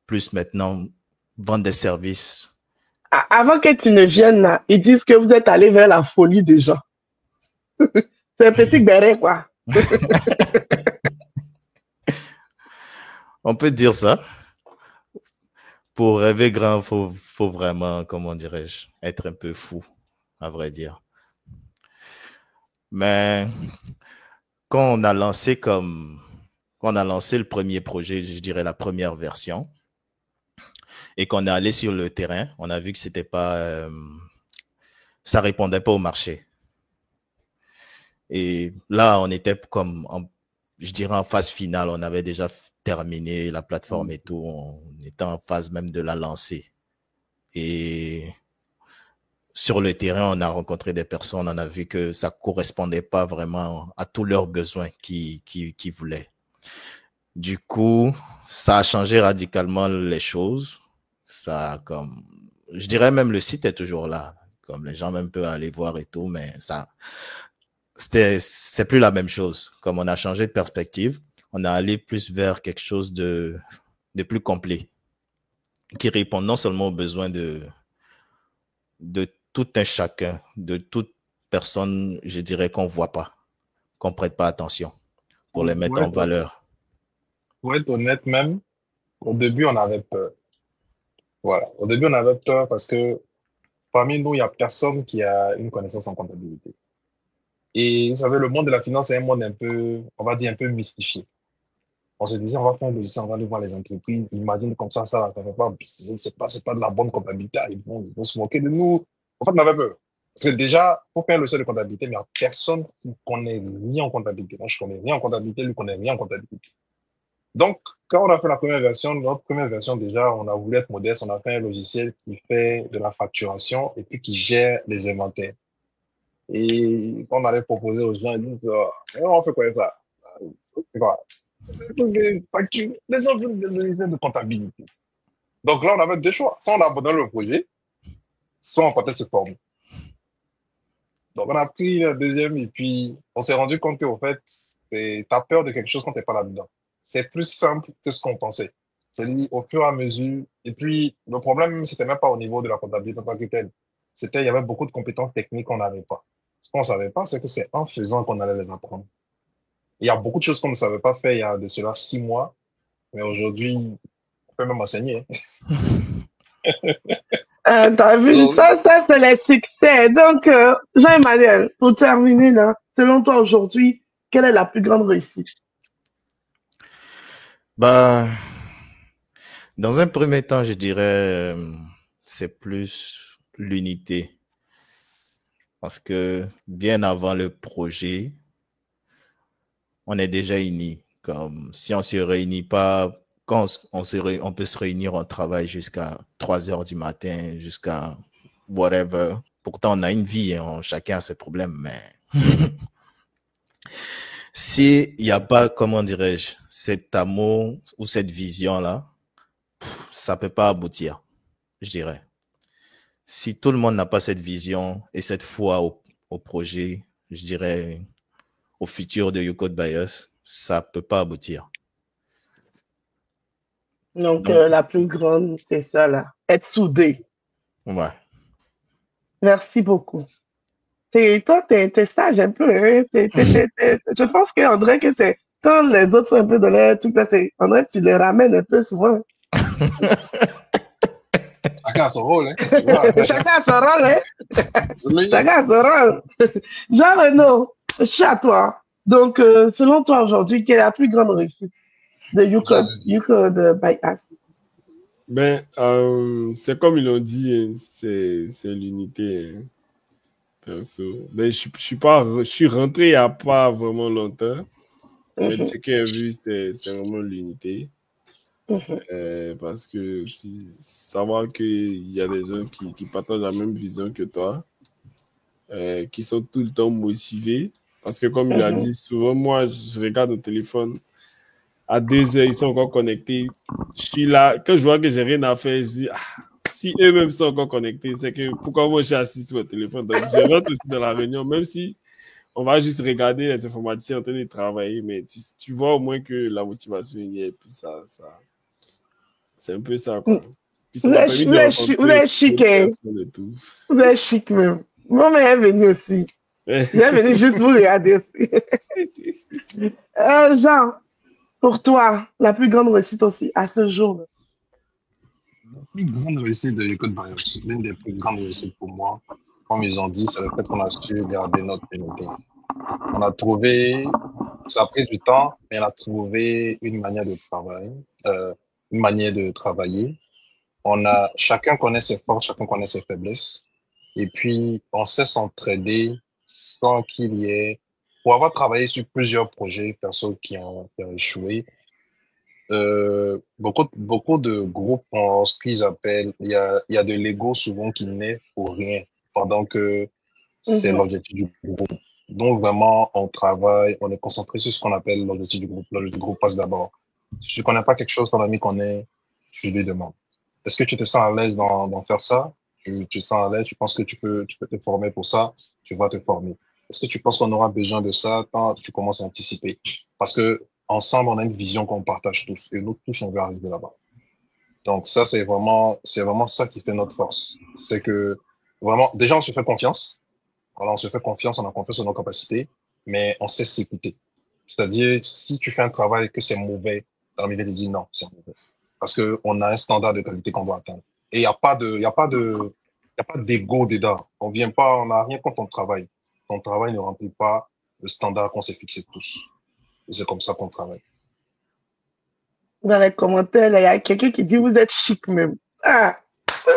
plus maintenant vendre des services. Avant que tu ne viennes là, ils disent que vous êtes allé vers la folie des gens. C'est un petit béret, quoi. On peut dire ça. Pour rêver grand, faut vraiment, comment dirais-je, être un peu fou, à vrai dire. Mais quand on a lancé le premier projet, je dirais la première version, et qu'on est allé sur le terrain, on a vu que c'était pas, ça répondait pas au marché. Et là, on était comme, je dirais en phase finale, on avait déjà terminé la plateforme et tout, on était en phase même de la lancer. Et sur le terrain, on a rencontré des personnes, on a vu que ça correspondait pas vraiment à tous leurs besoins qu'ils voulaient. Du coup, ça a changé radicalement les choses. Ça, comme, je dirais même le site est toujours là. Comme les gens même peuvent aller voir et tout, mais c'est plus la même chose. Comme on a changé de perspective, on a allé plus vers quelque chose de plus complet, qui répond non seulement aux besoins de tout un chacun, de toute personne, je dirais, qu'on voit pas, qu'on prête pas attention, pour les mettre en valeur. Pour être honnête même, au début, on avait peur. Voilà. Au début, on avait peur parce que parmi nous, il n'y a personne qui a une connaissance en comptabilité. Et vous savez, le monde de la finance est un monde un peu, on va dire, un peu mystifié. On se disait, on va faire un logiciel, on va aller voir les entreprises. Imagine comme ça ne fait pas, c'est pas de la bonne comptabilité. Ils vont se moquer de nous. En fait, on avait peur. Parce que déjà, pour faire le logiciel de comptabilité, mais il n'y a personne qui connaît rien en comptabilité. Moi, je connais rien en comptabilité, lui connaît rien en comptabilité. Donc, quand on a fait la première version, notre première version, déjà, on a voulu être modeste. On a fait un logiciel qui fait de la facturation et puis qui gère les inventaires. Et quand on allait proposer aux gens, ils disent, on fait quoi ça? C'est quoi? Les gens veulent des logiciels de comptabilité. Donc là, on avait deux choix. Soit on abandonne le projet, soit on partait se former. Donc on a pris le deuxième et puis on s'est rendu compte qu'en fait, t'as peur de quelque chose quand t'es pas là-dedans. C'est plus simple que ce qu'on pensait. C'est dit au fur et à mesure. Et puis, le problème, c'était même pas au niveau de la comptabilité en tant que telle. Il y avait beaucoup de compétences techniques qu'on n'avait pas. Ce qu'on savait pas, c'est que c'est en faisant qu'on allait les apprendre. Il y a beaucoup de choses qu'on ne savait pas faire il y a de cela 6 mois, mais aujourd'hui, on peut même enseigner. T'as vu, ça c'est les succès. Donc, Jean-Emmanuel, pour terminer là, selon toi aujourd'hui, quelle est la plus grande réussite? Bah, dans un premier temps, je dirais, c'est plus l'unité. Parce que bien avant le projet, on est déjà unis. Comme si on se réunit pas, quand on peut se réunir, on travaille jusqu'à 3 heures du matin, jusqu'à whatever. Pourtant, on a une vie, hein, chacun a ses problèmes, mais s'il n'y a pas, comment dirais-je, cet amour ou cette vision-là, ça peut pas aboutir, je dirais. Si tout le monde n'a pas cette vision et cette foi au projet, je dirais, au futur de YouCode Bios, ça peut pas aboutir. Donc, la plus grande, c'est ça là, être soudé. Ouais. Merci beaucoup. Toi, t'es sage un peu, hein? Je pense qu'André, que c'est quand les autres sont un peu dans leur truc là, André, tu les ramènes un peu souvent. Chacun a son rôle, hein? Chacun a son rôle, hein? Chacun a son rôle. Jean-Renaud, je suis à toi. Donc, selon toi aujourd'hui, quelle est la plus grande réussite de YouCode by Us? Ben, c'est comme ils l'ont dit, hein, c'est l'unité, hein, perso. Ben, je suis rentré il n'y a pas vraiment longtemps, mais ce que j'ai vu, c'est vraiment l'unité. Parce que savoir qu'il y a des gens qui partagent la même vision que toi, qui sont tout le temps motivés. Parce que comme il a dit, souvent, moi, je regarde au téléphone, à 2 heures, ils sont encore connectés. Je suis là, quand je vois que j'ai rien à faire, je dis, si eux-mêmes sont encore connectés, c'est que pourquoi moi je suis assis sur le téléphone? Donc, je rentre aussi dans la réunion, même si on va juste regarder les informaticiens en train de travailler, mais tu vois au moins que la motivation y est, et puis ça c'est un peu ça, quoi. Puis ça m'a permis de rencontrer vous êtes chic, hein? et tout. Vous êtes chic même. Mon mère est venue aussi. Il est venu juste vous regarder. Jean, pour toi, la plus grande réussite aussi à ce jour? La plus grande réussite de l'école Bios, l'une des plus grandes réussites pour moi, comme ils ont dit, c'est le fait qu'on a su garder notre unité. On a trouvé, ça a pris du temps, mais on a trouvé une manière de travailler. Chacun connaît ses forces, chacun connaît ses faiblesses. Et puis, on sait s'entraider sans qu'il y ait, pour avoir travaillé sur plusieurs projets perso qui ont échoué, beaucoup de groupes ont ce qu'ils appellent, il y a de l'ego souvent qui naît pour rien, pendant que c'est Mhm. l'objectif du groupe. Donc vraiment, on travaille, on est concentré sur ce qu'on appelle l'objectif du groupe. L'objectif du groupe passe d'abord. Si tu connais pas quelque chose, ton ami connaît, tu lui demandes. Est-ce que tu te sens à l'aise d'en faire ça? Tu te sens à l'aise, tu penses que tu peux te former pour ça, tu vas te former. Est-ce que tu penses qu'on aura besoin de ça quand tu commences à anticiper? Parce que ensemble, on a une vision qu'on partage tous et nous tous, on veut arriver là-bas. Donc ça, c'est vraiment ça qui fait notre force. C'est que vraiment, déjà, on se fait confiance. Voilà, on se fait confiance, on a confiance en nos capacités, mais on sait s'écouter. C'est-à-dire, si tu fais un travail que c'est mauvais, t'as envie de dire non, c'est mauvais. Parce que on a un standard de qualité qu'on doit atteindre. Et il y a pas d'ego dedans. On vient pas, on n'a rien contre ton travail. Ton travail ne remplit pas le standard qu'on s'est fixé tous. Et c'est comme ça qu'on travaille. Dans les commentaires, là, il y a quelqu'un qui dit vous êtes chic même. Ah,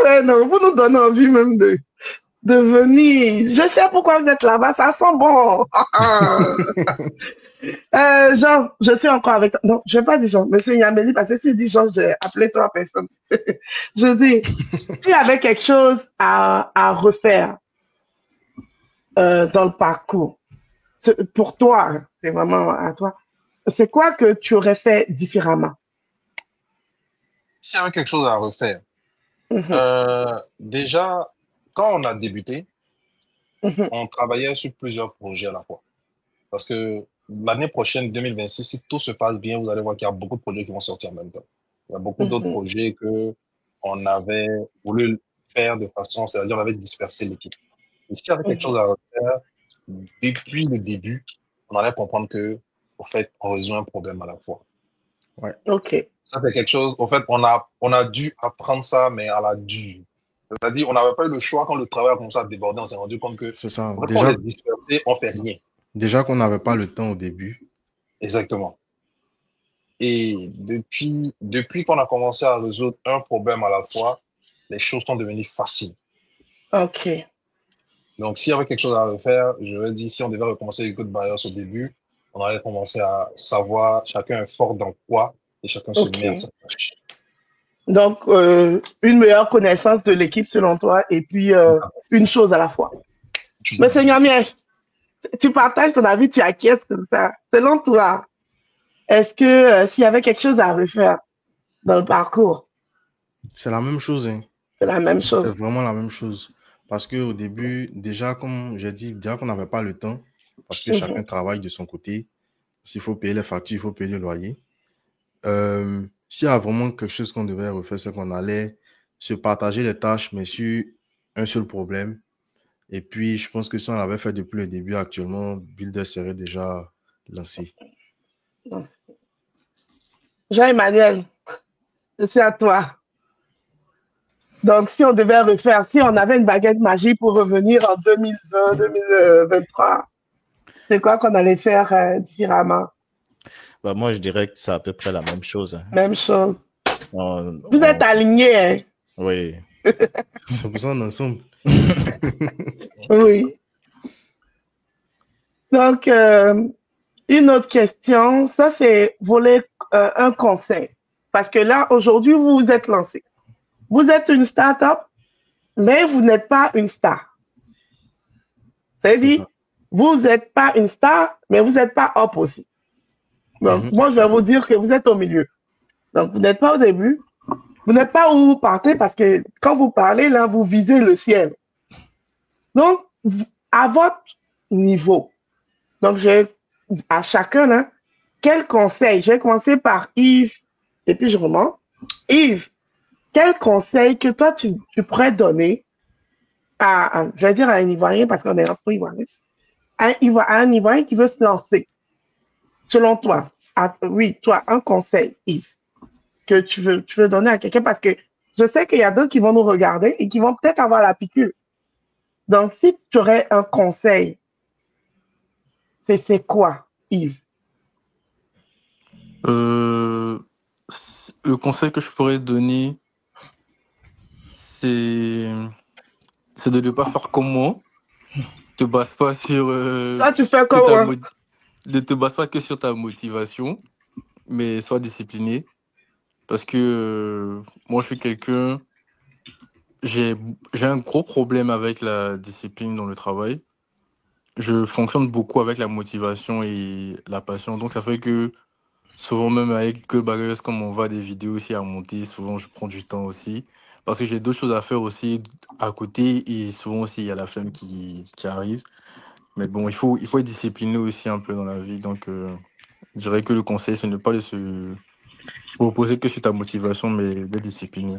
ouais, non, vous nous donnez envie même de venir. Je sais pourquoi vous êtes là-bas, ça sent bon. Jean, je suis encore avec toi. Non, je vais pas dire Jean, monsieur Yameli, parce que s'il dit Jean, j'ai appelé trois personnes. Je dis, s'il y avait quelque chose à refaire dans le parcours, pour toi, hein, c'est vraiment à toi, c'est quoi que tu aurais fait différemment? S'il y avait quelque chose à refaire, Mhm, déjà, quand on a débuté, mhm, on travaillait sur plusieurs projets à la fois. Parce que l'année prochaine, 2026, si tout se passe bien, vous allez voir qu'il y a beaucoup de projets qui vont sortir en même temps. Il y a beaucoup d'autres mhm, projets que on avait voulu faire de façon, c'est-à-dire on avait dispersé l'équipe. Et s'il y avait quelque mhm. chose à refaire, depuis le début, on allait comprendre que, au fait, on résout un problème à la fois. Ouais, OK. Ça, c'est quelque chose, au fait, on a dû apprendre ça, mais à la dure. C'est-à-dire, on n'avait pas eu le choix quand le travail a commencé à déborder, on s'est rendu compte que, c'est ça. en fait, quand on est dispersé, on fait rien. Déjà qu'on n'avait pas le temps au début. Exactement. Et depuis qu'on a commencé à résoudre un problème à la fois, les choses sont devenues faciles. OK. Donc, s'il y avait quelque chose à refaire, je vais dire, si on devait recommencer les codes BIOS au début, on allait commencer à savoir chacun est fort dans quoi et chacun se met à OK. sa tâche. Donc, une meilleure connaissance de l'équipe selon toi et puis une chose à la fois. Mais Seigneur Miel, tu partages ton avis, tu acquiesces comme ça. Selon toi, est-ce que s'il y avait quelque chose à refaire dans le parcours, C'est la même chose, hein. c'est la même C'est chose? vraiment la même chose. Parce qu'au début, déjà, comme j'ai dit, déjà qu'on n'avait pas le temps, parce que chacun Mhm, travaille de son côté. S'il faut payer les factures, il faut payer le loyer. S'il y a vraiment quelque chose qu'on devait refaire, c'est qu'on allait se partager les tâches, mais sur un seul problème. Et puis, je pense que si on l'avait fait depuis le début, actuellement, Builder serait déjà lancé. Jean-Emmanuel, c'est à toi. Donc, si on devait refaire, si on avait une baguette magique pour revenir en 2020, 2023, c'est quoi qu'on allait faire différemment? Bah, moi, je dirais que c'est à peu près la même chose, hein. Même chose. On- Vous êtes on- alignés, hein? oui. C'est pour ça qu'on est ensemble. Oui. Donc, une autre question, ça c'est voler un conseil. Parce que là, aujourd'hui, vous vous êtes lancé. Vous êtes une start-up, mais vous n'êtes pas une star. C'est-à-dire, vous n'êtes pas une star, mais vous n'êtes pas up aussi. Donc, moi, je vais vous dire que vous êtes au milieu. Donc, vous n'êtes pas au début. Vous n'êtes pas où vous partez parce que quand vous parlez, là, vous visez le ciel. Donc, à votre niveau, donc à chacun, là, quel conseil? Je vais commencer par Yves, et puis je remonte. Yves, quel conseil que toi, tu pourrais donner je vais dire à un Ivoirien, parce qu'on est entre Ivoiriens, à un Ivoirien qui veut se lancer, selon toi, oui, toi, un conseil, Yves, que tu veux donner à quelqu'un, parce que je sais qu'il y a d'autres qui vont nous regarder et qui vont peut-être avoir la piqûre. Donc, si tu aurais un conseil, c'est quoi, Yves? Le conseil que je pourrais donner, c'est de ne pas faire comme moi. Te base pas sur Toi, tu fais que comment? ne te base pas que sur ta motivation, mais sois discipliné Parce que moi, je suis quelqu'un... J'ai un gros problème avec la discipline dans le travail. Je fonctionne beaucoup avec la motivation et la passion. Donc, ça fait que souvent, même avec que Bagels, comme on voit des vidéos aussi à monter, souvent, je prends du temps aussi. Parce que j'ai d'autres choses à faire aussi à côté. Et souvent aussi, il y a la flemme qui arrive. Mais bon, il faut être discipliné aussi un peu dans la vie. Donc, je dirais que le conseil, c'est ne pas de se reposer que sur ta motivation, mais d'être discipliné.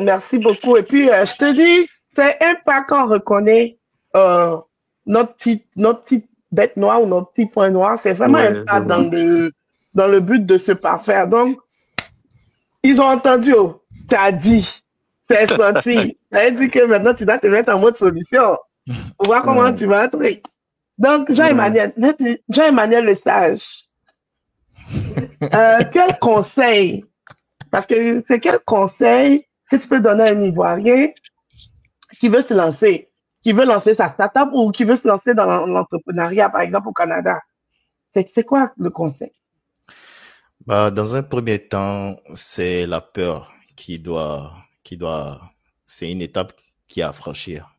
Merci beaucoup. Et puis, je te dis, c'est un pas qu'on reconnaît euh, notre petite bête noire ou notre petit point noir. C'est vraiment un Ouais, pas c'est vrai. dans le but de se parfaire. Donc, ils ont entendu, oh, tu as dit, c'est sorti. Ça veut dire que maintenant, tu dois te mettre en mode solution pour voir comment Ouais, tu vas entrer. Donc, ouais. Jean-Emmanuel Le Sage, quel conseil, parce que c'est quel conseil que tu peux donner à un Ivoirien qui veut se lancer, qui veut lancer sa startup ou qui veut se lancer dans l'entrepreneuriat, par exemple au Canada? C'est quoi le conseil? Bah, dans un premier temps, c'est la peur c'est une étape qui a à franchir.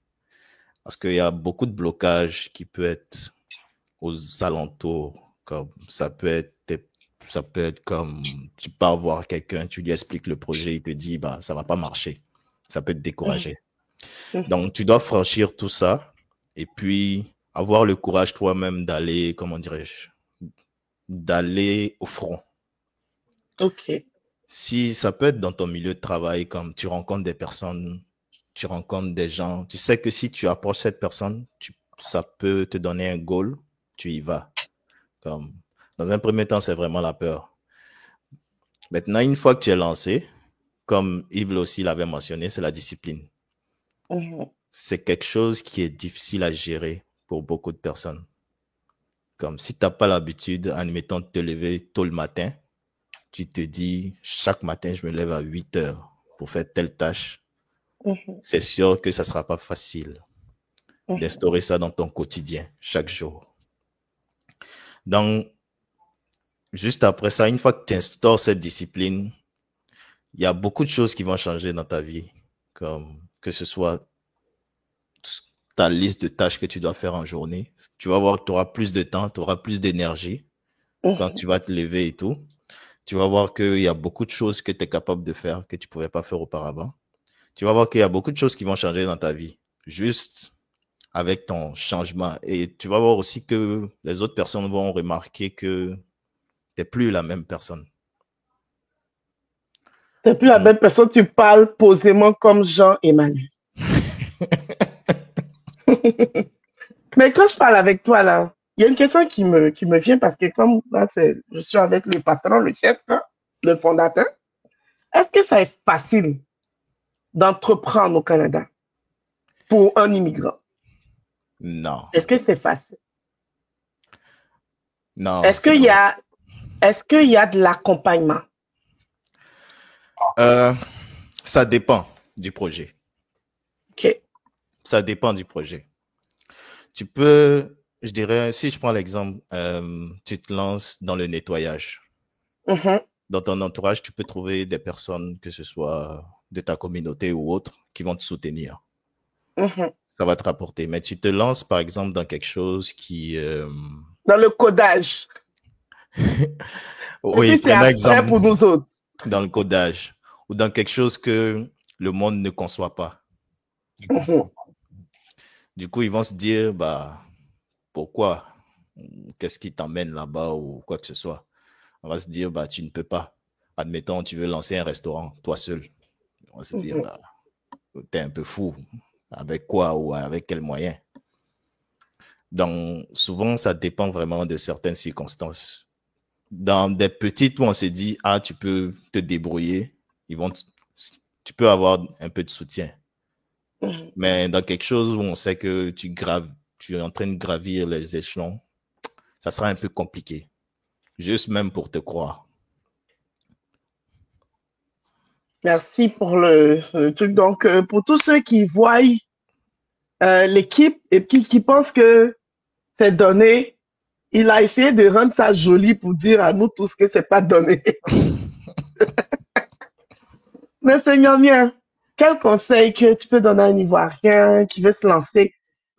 Parce qu'il y a beaucoup de blocages qui peuvent être aux alentours, comme ça peut être comme tu pars voir quelqu'un, tu lui expliques le projet, il te dit, bah, ça va pas marcher. Ça peut te décourager. Donc, tu dois franchir tout ça et puis avoir le courage toi-même d'aller, comment dirais-je, d'aller au front. OK. Si ça peut être dans ton milieu de travail, comme tu rencontres des personnes, tu rencontres des gens, tu sais que si tu approches cette personne, ça peut te donner un goal, tu y vas. Comme, dans un premier temps, c'est vraiment la peur. Maintenant, une fois que tu es lancé, comme Yves aussi l'avait mentionné, c'est la discipline. C'est quelque chose qui est difficile à gérer pour beaucoup de personnes. Comme si tu n'as pas l'habitude, admettons, de te lever tôt le matin, tu te dis, chaque matin, je me lève à 8 heures pour faire telle tâche. C'est sûr que ça ne sera pas facile d'instaurer ça dans ton quotidien, chaque jour. Donc, juste après ça, une fois que tu instaures cette discipline, il y a beaucoup de choses qui vont changer dans ta vie, comme que ce soit ta liste de tâches que tu dois faire en journée. Tu vas voir que tu auras plus de temps, tu auras plus d'énergie quand tu vas te lever et tout. Tu vas voir qu'il y a beaucoup de choses que tu es capable de faire que tu ne pouvais pas faire auparavant. Tu vas voir qu'il y a beaucoup de choses qui vont changer dans ta vie, juste avec ton changement. Et tu vas voir aussi que les autres personnes vont remarquer que tu n'es plus la même personne. Tu n'es plus la même personne, tu parles posément comme Jean-Emmanuel. Mais quand je parle avec toi, là, il y a une question qui me vient parce que comme là, je suis avec le patron, le chef, hein, le fondateur, est-ce que ça est facile d'entreprendre au Canada pour un immigrant? Non. Est-ce que c'est facile? Non. Est-ce qu'il y a de l'accompagnement? Ça dépend du projet. OK. Ça dépend du projet. Tu peux, je dirais, si je prends l'exemple, tu te lances dans le nettoyage. Dans ton entourage, tu peux trouver des personnes, que ce soit de ta communauté ou autre, qui vont te soutenir. Ça va te rapporter. Mais tu te lances, par exemple, dans quelque chose qui... Dans le codage. Oui, prenons exemple pour nous autres. Dans le codage. Ou dans quelque chose que le monde ne conçoit pas. Du coup, ils vont se dire, bah, pourquoi? Qu'est-ce qui t'emmène là-bas ou quoi que ce soit? On va se dire, bah, tu ne peux pas. Admettons, tu veux lancer un restaurant, toi seul. On va se dire, bah, t'es un peu fou. Avec quoi ou avec quels moyens? Donc, souvent, ça dépend vraiment de certaines circonstances. Dans des petites où on se dit, ah, tu peux te débrouiller, tu peux avoir un peu de soutien. Mais dans quelque chose où on sait que tu es en train de gravir les échelons, ça sera un peu compliqué. Juste même pour te croire. Merci pour le truc. Donc, pour tous ceux qui voient l'équipe et qui pensent que c'est donné, il a essayé de rendre ça joli pour dire à nous tous que c'est pas donné. Mais Seigneur mien, quel conseil que tu peux donner à un Ivoirien qui veut se lancer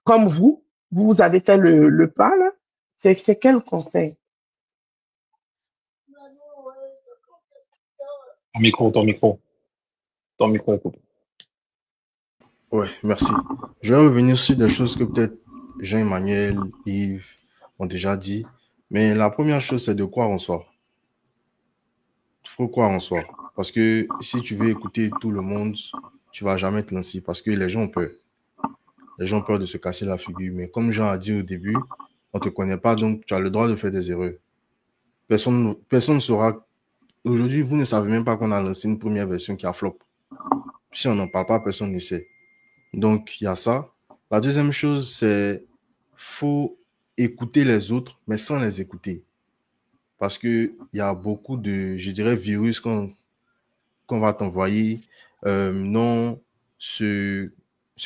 comme vous? Vous avez fait le pas, là. C'est quel conseil? Ton micro est coupé. Ouais, merci. Je vais revenir sur des choses que peut-être Jean-Emmanuel, Yves ont déjà dit. Mais la première chose, c'est de croire en soi. Il faut croire en soi. Parce que si tu veux écouter tout le monde, tu ne vas jamais te lancer. Parce que les gens ont peur. Les gens ont peur de se casser la figure. Mais comme Jean a dit au début, on ne te connaît pas, donc tu as le droit de faire des erreurs. Personne ne saura. Aujourd'hui, vous ne savez même pas qu'on a lancé une première version qui a flop. Si on n'en parle pas, personne ne sait. Donc, il y a ça. La deuxième chose, c'est faut écouter les autres, mais sans les écouter. Parce qu'il y a beaucoup de, je dirais, virus qu'on va t'envoyer. Non, ce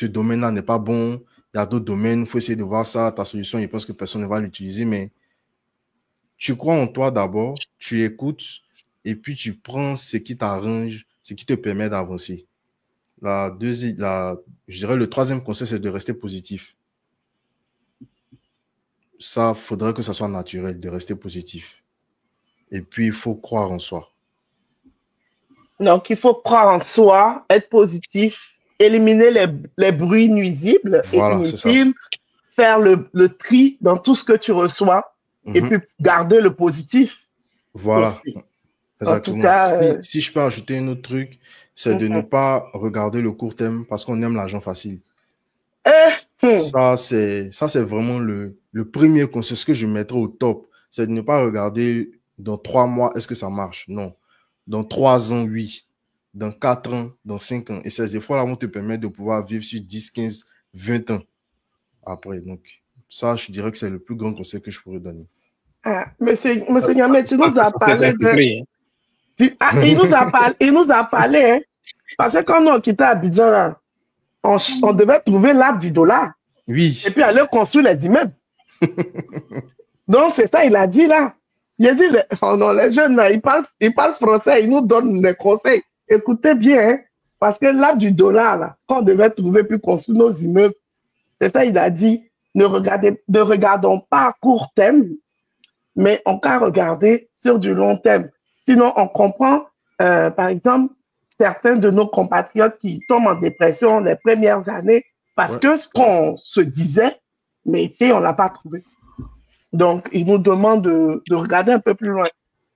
domaine-là n'est pas bon. Il y a d'autres domaines, il faut essayer de voir ça. Ta solution, je pense que personne ne va l'utiliser, mais tu crois en toi d'abord, tu écoutes, et puis tu prends ce qui t'arrange, ce qui te permet d'avancer. Je dirais le troisième conseil, c'est de rester positif. Ça, faudrait que ça soit naturel, de rester positif. Et puis, il faut croire en soi. Donc, il faut croire en soi, être positif, éliminer les bruits nuisibles et Voilà, c'est ça. inutiles, faire le tri dans tout ce que tu reçois et puis garder le positif. Voilà, aussi. exactement. En tout cas, si je peux ajouter un autre truc, c'est de ne pas regarder le court terme parce qu'on aime l'argent facile. Ça, c'est vraiment le premier conseil, ce que je mettrais au top. C'est de ne pas regarder dans 3 mois, est-ce que ça marche? Non. Dans 3 ans, oui. Dans 4 ans, dans 5 ans. Et ces efforts-là vont te permettre de pouvoir vivre sur 10, 15, 20 ans après. Donc, ça, je dirais que c'est le plus grand conseil que je pourrais donner. Monsieur Niamé, tu nous as parlé de... il nous a parlé, hein, parce que quand on quittait Abidjan, là, on devait trouver l'arbre du dollar. Oui. Et puis aller construire les immeubles. Donc, c'est ça, il a dit là. Il a dit, les jeunes, là, ils parlent français, ils nous donnent des conseils. Écoutez bien, hein, parce que l'arbre du dollar, là, quand on devait trouver puis construire nos immeubles, c'est ça, il a dit, ne regardons pas à court terme, mais on peut regarder sur du long terme. Sinon, on comprend, par exemple, certains de nos compatriotes qui tombent en dépression les premières années parce que ce qu'on se disait, mais tu sais, on ne l'a pas trouvé. Donc, ils nous demandent de regarder un peu plus loin.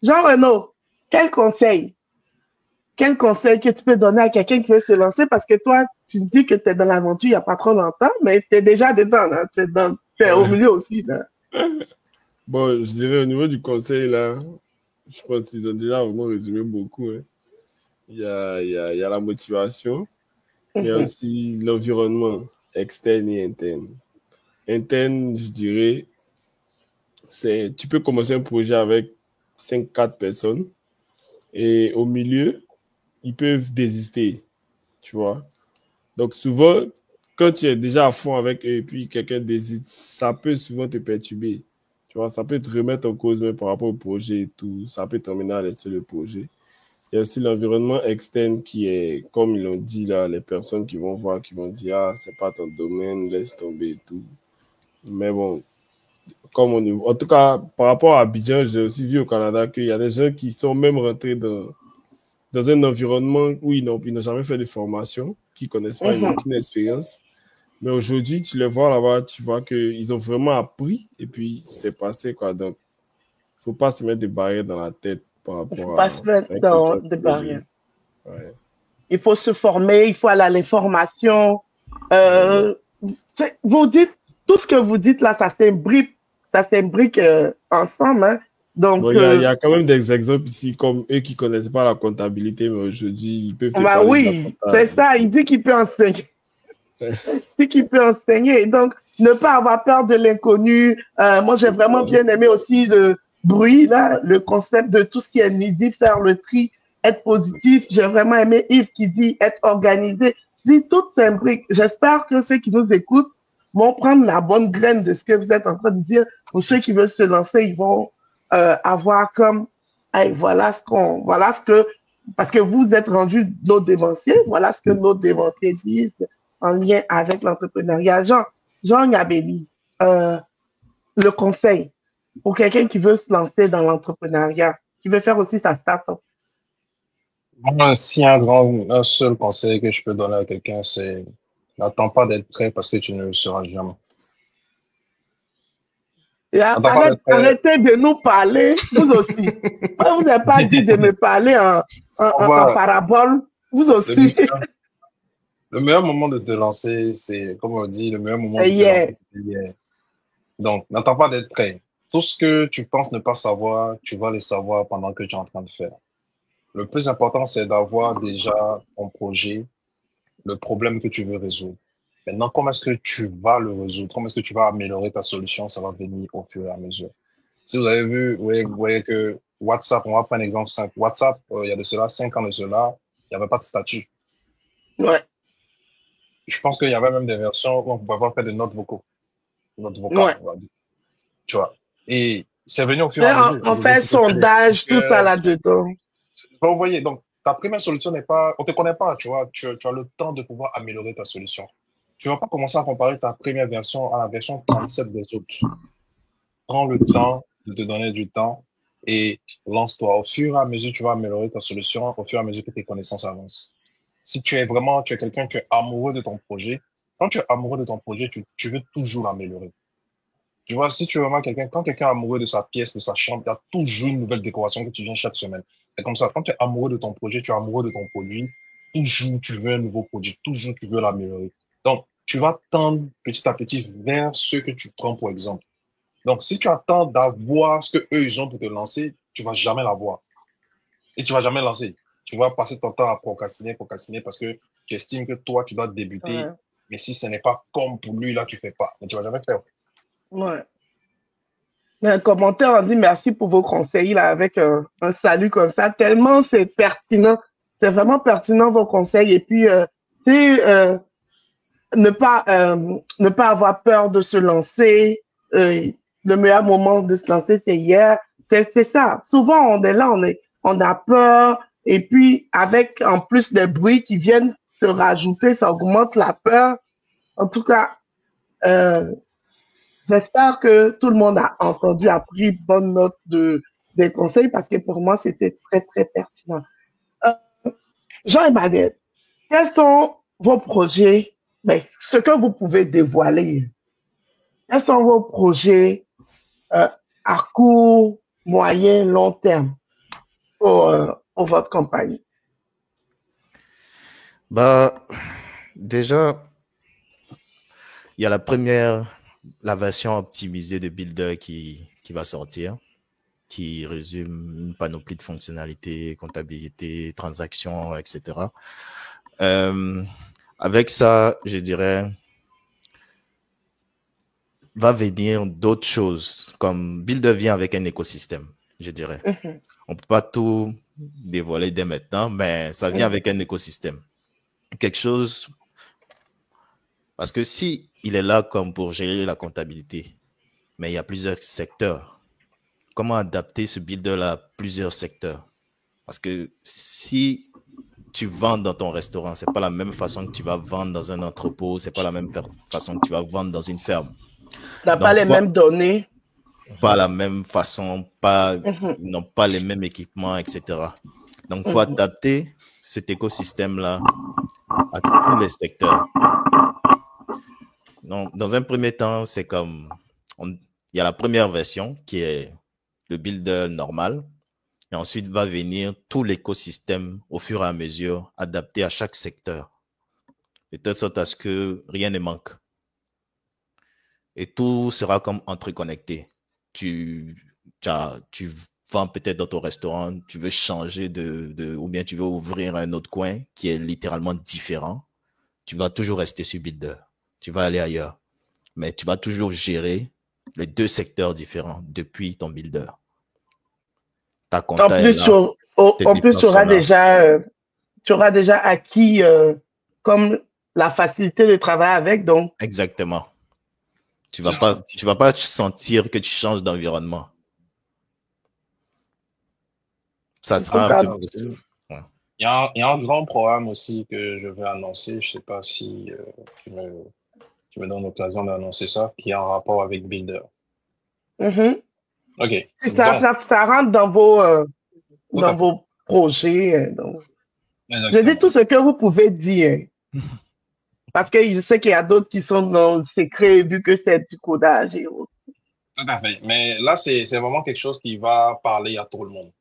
Jean-Renaud, quel conseil que tu peux donner à quelqu'un qui veut se lancer? Parce que toi, tu dis que tu es dans l'aventure il n'y a pas trop longtemps, mais tu es déjà dedans, tu es au milieu aussi. Là. Bon, je dirais au niveau du conseil, là, je pense qu'ils ont déjà vraiment résumé beaucoup. Hein. Il y a la motivation, il y a aussi l'environnement externe et interne. Interne, je dirais, tu peux commencer un projet avec 5-4 personnes et au milieu, ils peuvent désister, tu vois. Donc souvent, quand tu es déjà à fond avec eux et puis quelqu'un désiste, ça peut souvent te perturber. Tu vois, ça peut te remettre en cause même par rapport au projet et tout. Ça peut t'emmener à laisser le projet. Il y a aussi l'environnement externe qui est, comme ils l'ont dit là, les personnes qui vont voir, qui vont dire « Ah, c'est pas ton domaine, laisse tomber et tout. » Mais bon, en tout cas, par rapport à Abidjan, j'ai aussi vu au Canada qu'il y a des gens qui sont même rentrés dans un environnement où ils n'ont jamais fait de formation, qui ne connaissent pas, ils n'ont aucune expérience. Mais aujourd'hui, tu les vois là-bas, tu vois qu'ils ont vraiment appris et puis c'est passé, quoi. Donc, il ne faut pas se mettre des barrières dans la tête par rapport à... Il ne faut pas se mettre dans des barrières. Ouais. Il faut se former, il faut aller à l'information. Vous dites, tout ce que vous dites là, ça s'imbrique ensemble. Hein. Donc, bon, il y a quand même des exemples ici, comme eux qui ne connaissent pas la comptabilité, mais aujourd'hui, ils peuvent te bah parler oui, c'est ça, il dit qu'il peut enseigner. Il dit qu'il peut enseigner. Donc, ne pas avoir peur de l'inconnu. Moi, j'ai vraiment bien aimé aussi le bruit, là, le concept de tout ce qui est nuisible, faire le tri, être positif. J'ai vraiment aimé Yves qui dit être organisé. Dit tout s'imbrique. J'espère que ceux qui nous écoutent vont prendre la bonne graine de ce que vous êtes en train de dire. Pour ceux qui veulent se lancer, ils vont avoir comme, hey, voilà ce que parce que vous êtes rendu nos dévanciers, voilà ce que nos dévanciers disent en lien avec l'entrepreneuriat. Jean Ngabeli, le conseil pour quelqu'un qui veut se lancer dans l'entrepreneuriat, qui veut faire aussi sa start-up. Moi, si un seul conseil que je peux donner à quelqu'un, c'est n'attends pas d'être prêt parce que tu ne le seras jamais. N'attends pas d'être prêt. Arrêtez de nous parler, vous aussi. Moi, vous n'avez pas dit de me parler en parabole, vous aussi. Le meilleur moment de te lancer, c'est, comme on dit, le meilleur moment de te lancer, c'est hier. Donc, n'attends pas d'être prêt. Tout ce que tu penses ne pas savoir, tu vas le savoir pendant que tu es en train de faire. Le plus important, c'est d'avoir déjà ton projet, le problème que tu veux résoudre. Maintenant, comment est-ce que tu vas le résoudre? Comment est-ce que tu vas améliorer ta solution? Ça va venir au fur et à mesure. Si vous avez vu, vous voyez que WhatsApp, on va prendre un exemple simple. WhatsApp, il y a de cela, 5 ans de cela, il n'y avait pas de statut. Ouais. Je pense qu'il y avait même des versions où on pouvait pas faire de notes vocaux. Notes vocales, on va dire. Tu vois. Et c'est venu au fur et à mesure. On fait sondage, tout ça là-dedans. Vous voyez, donc, ta première solution n'est pas, on te connaît pas, tu vois, tu as le temps de pouvoir améliorer ta solution. Tu vas pas commencer à comparer ta première version à la version 37 des autres. Prends le temps de te donner du temps et lance-toi. Au fur et à mesure, tu vas améliorer ta solution, au fur et à mesure que tes connaissances avancent. Si tu es quelqu'un, tu es amoureux de ton projet. Quand tu es amoureux de ton projet, tu veux toujours l'améliorer. Tu vois, si tu es vraiment quand quelqu'un est amoureux de sa pièce, de sa chambre, il y a toujours une nouvelle décoration que tu viens chaque semaine. C'est comme ça, quand tu es amoureux de ton projet, tu es amoureux de ton produit, toujours tu veux un nouveau produit, toujours tu veux l'améliorer. Donc, tu vas tendre petit à petit vers ce que tu prends pour exemple. Donc, si tu attends d'avoir ce que eux ils ont pour te lancer, tu vas jamais l'avoir. Et tu vas jamais lancer. Tu vas passer ton temps à procrastiner parce que tu estimes que toi, tu dois débuter. Ouais. Mais si ce n'est pas comme pour lui, là, tu fais pas. Mais tu vas jamais faire. Ouais. Un commentaire, on dit merci pour vos conseils là, avec un salut comme ça. Tellement c'est pertinent. C'est vraiment pertinent vos conseils. Et puis, ne pas avoir peur de se lancer. Le meilleur moment de se lancer, c'est hier. C'est ça. Souvent, on est là, on a peur. Et puis, avec en plus des bruits qui viennent se rajouter, ça augmente la peur. En tout cas, j'espère que tout le monde a entendu, a pris bonne note des conseils parce que pour moi, c'était très, très pertinent. Jean-Emmanuel, quels sont vos projets, ce que vous pouvez dévoiler? Quels sont vos projets à court, moyen, long terme pour votre compagnie? Déjà, il y a la version optimisée de Builder qui va sortir, qui résume une panoplie de fonctionnalités, comptabilité, transactions, etc. Avec ça, je dirais, va venir d'autres choses, comme Builder vient avec un écosystème, je dirais. On ne peut pas tout dévoiler dès maintenant, mais ça vient avec un écosystème. Quelque chose, parce que si il est là comme pour gérer la comptabilité, mais il y a plusieurs secteurs, comment adapter ce Builder-là à plusieurs secteurs? Parce que si tu vends dans ton restaurant, c'est pas la même façon que tu vas vendre dans un entrepôt, c'est pas la même façon que tu vas vendre dans une ferme. Tu n'as pas les mêmes données. Pas la même façon, ils n'ont pas les mêmes équipements, etc. Donc, il faut adapter cet écosystème-là à tous les secteurs. Donc, dans un premier temps, c'est comme, il y a la première version qui est le Builder normal. Et ensuite, va venir tout l'écosystème au fur et à mesure, adapté à chaque secteur, de telle sorte à ce que rien ne manque. Et tout sera comme interconnecté. Tu vends peut-être dans ton restaurant, tu veux changer ou bien tu veux ouvrir un autre coin qui est littéralement différent. Tu vas toujours rester sur Builder. Tu vas aller ailleurs. Mais tu vas toujours gérer les deux secteurs différents depuis ton Builder. En plus, tu auras déjà acquis comme la facilité de travailler avec. Donc. Exactement. Tu vas pas sentir que tu changes d'environnement. Ça sera un peu... il y a un grand programme aussi que je vais annoncer. Je sais pas si tu me, tu me donnes l'occasion d'annoncer ça, qui a un rapport avec Builder. Mhm. OK. Si Donc, ça rentre tout à dans fait. vos projets. Je dis Exactement. tout ce que vous pouvez dire. Parce que je sais qu'il y a d'autres qui sont dans le secret vu que c'est du codage et autres. Tout à fait. Mais là, c'est vraiment quelque chose qui va parler à tout le monde.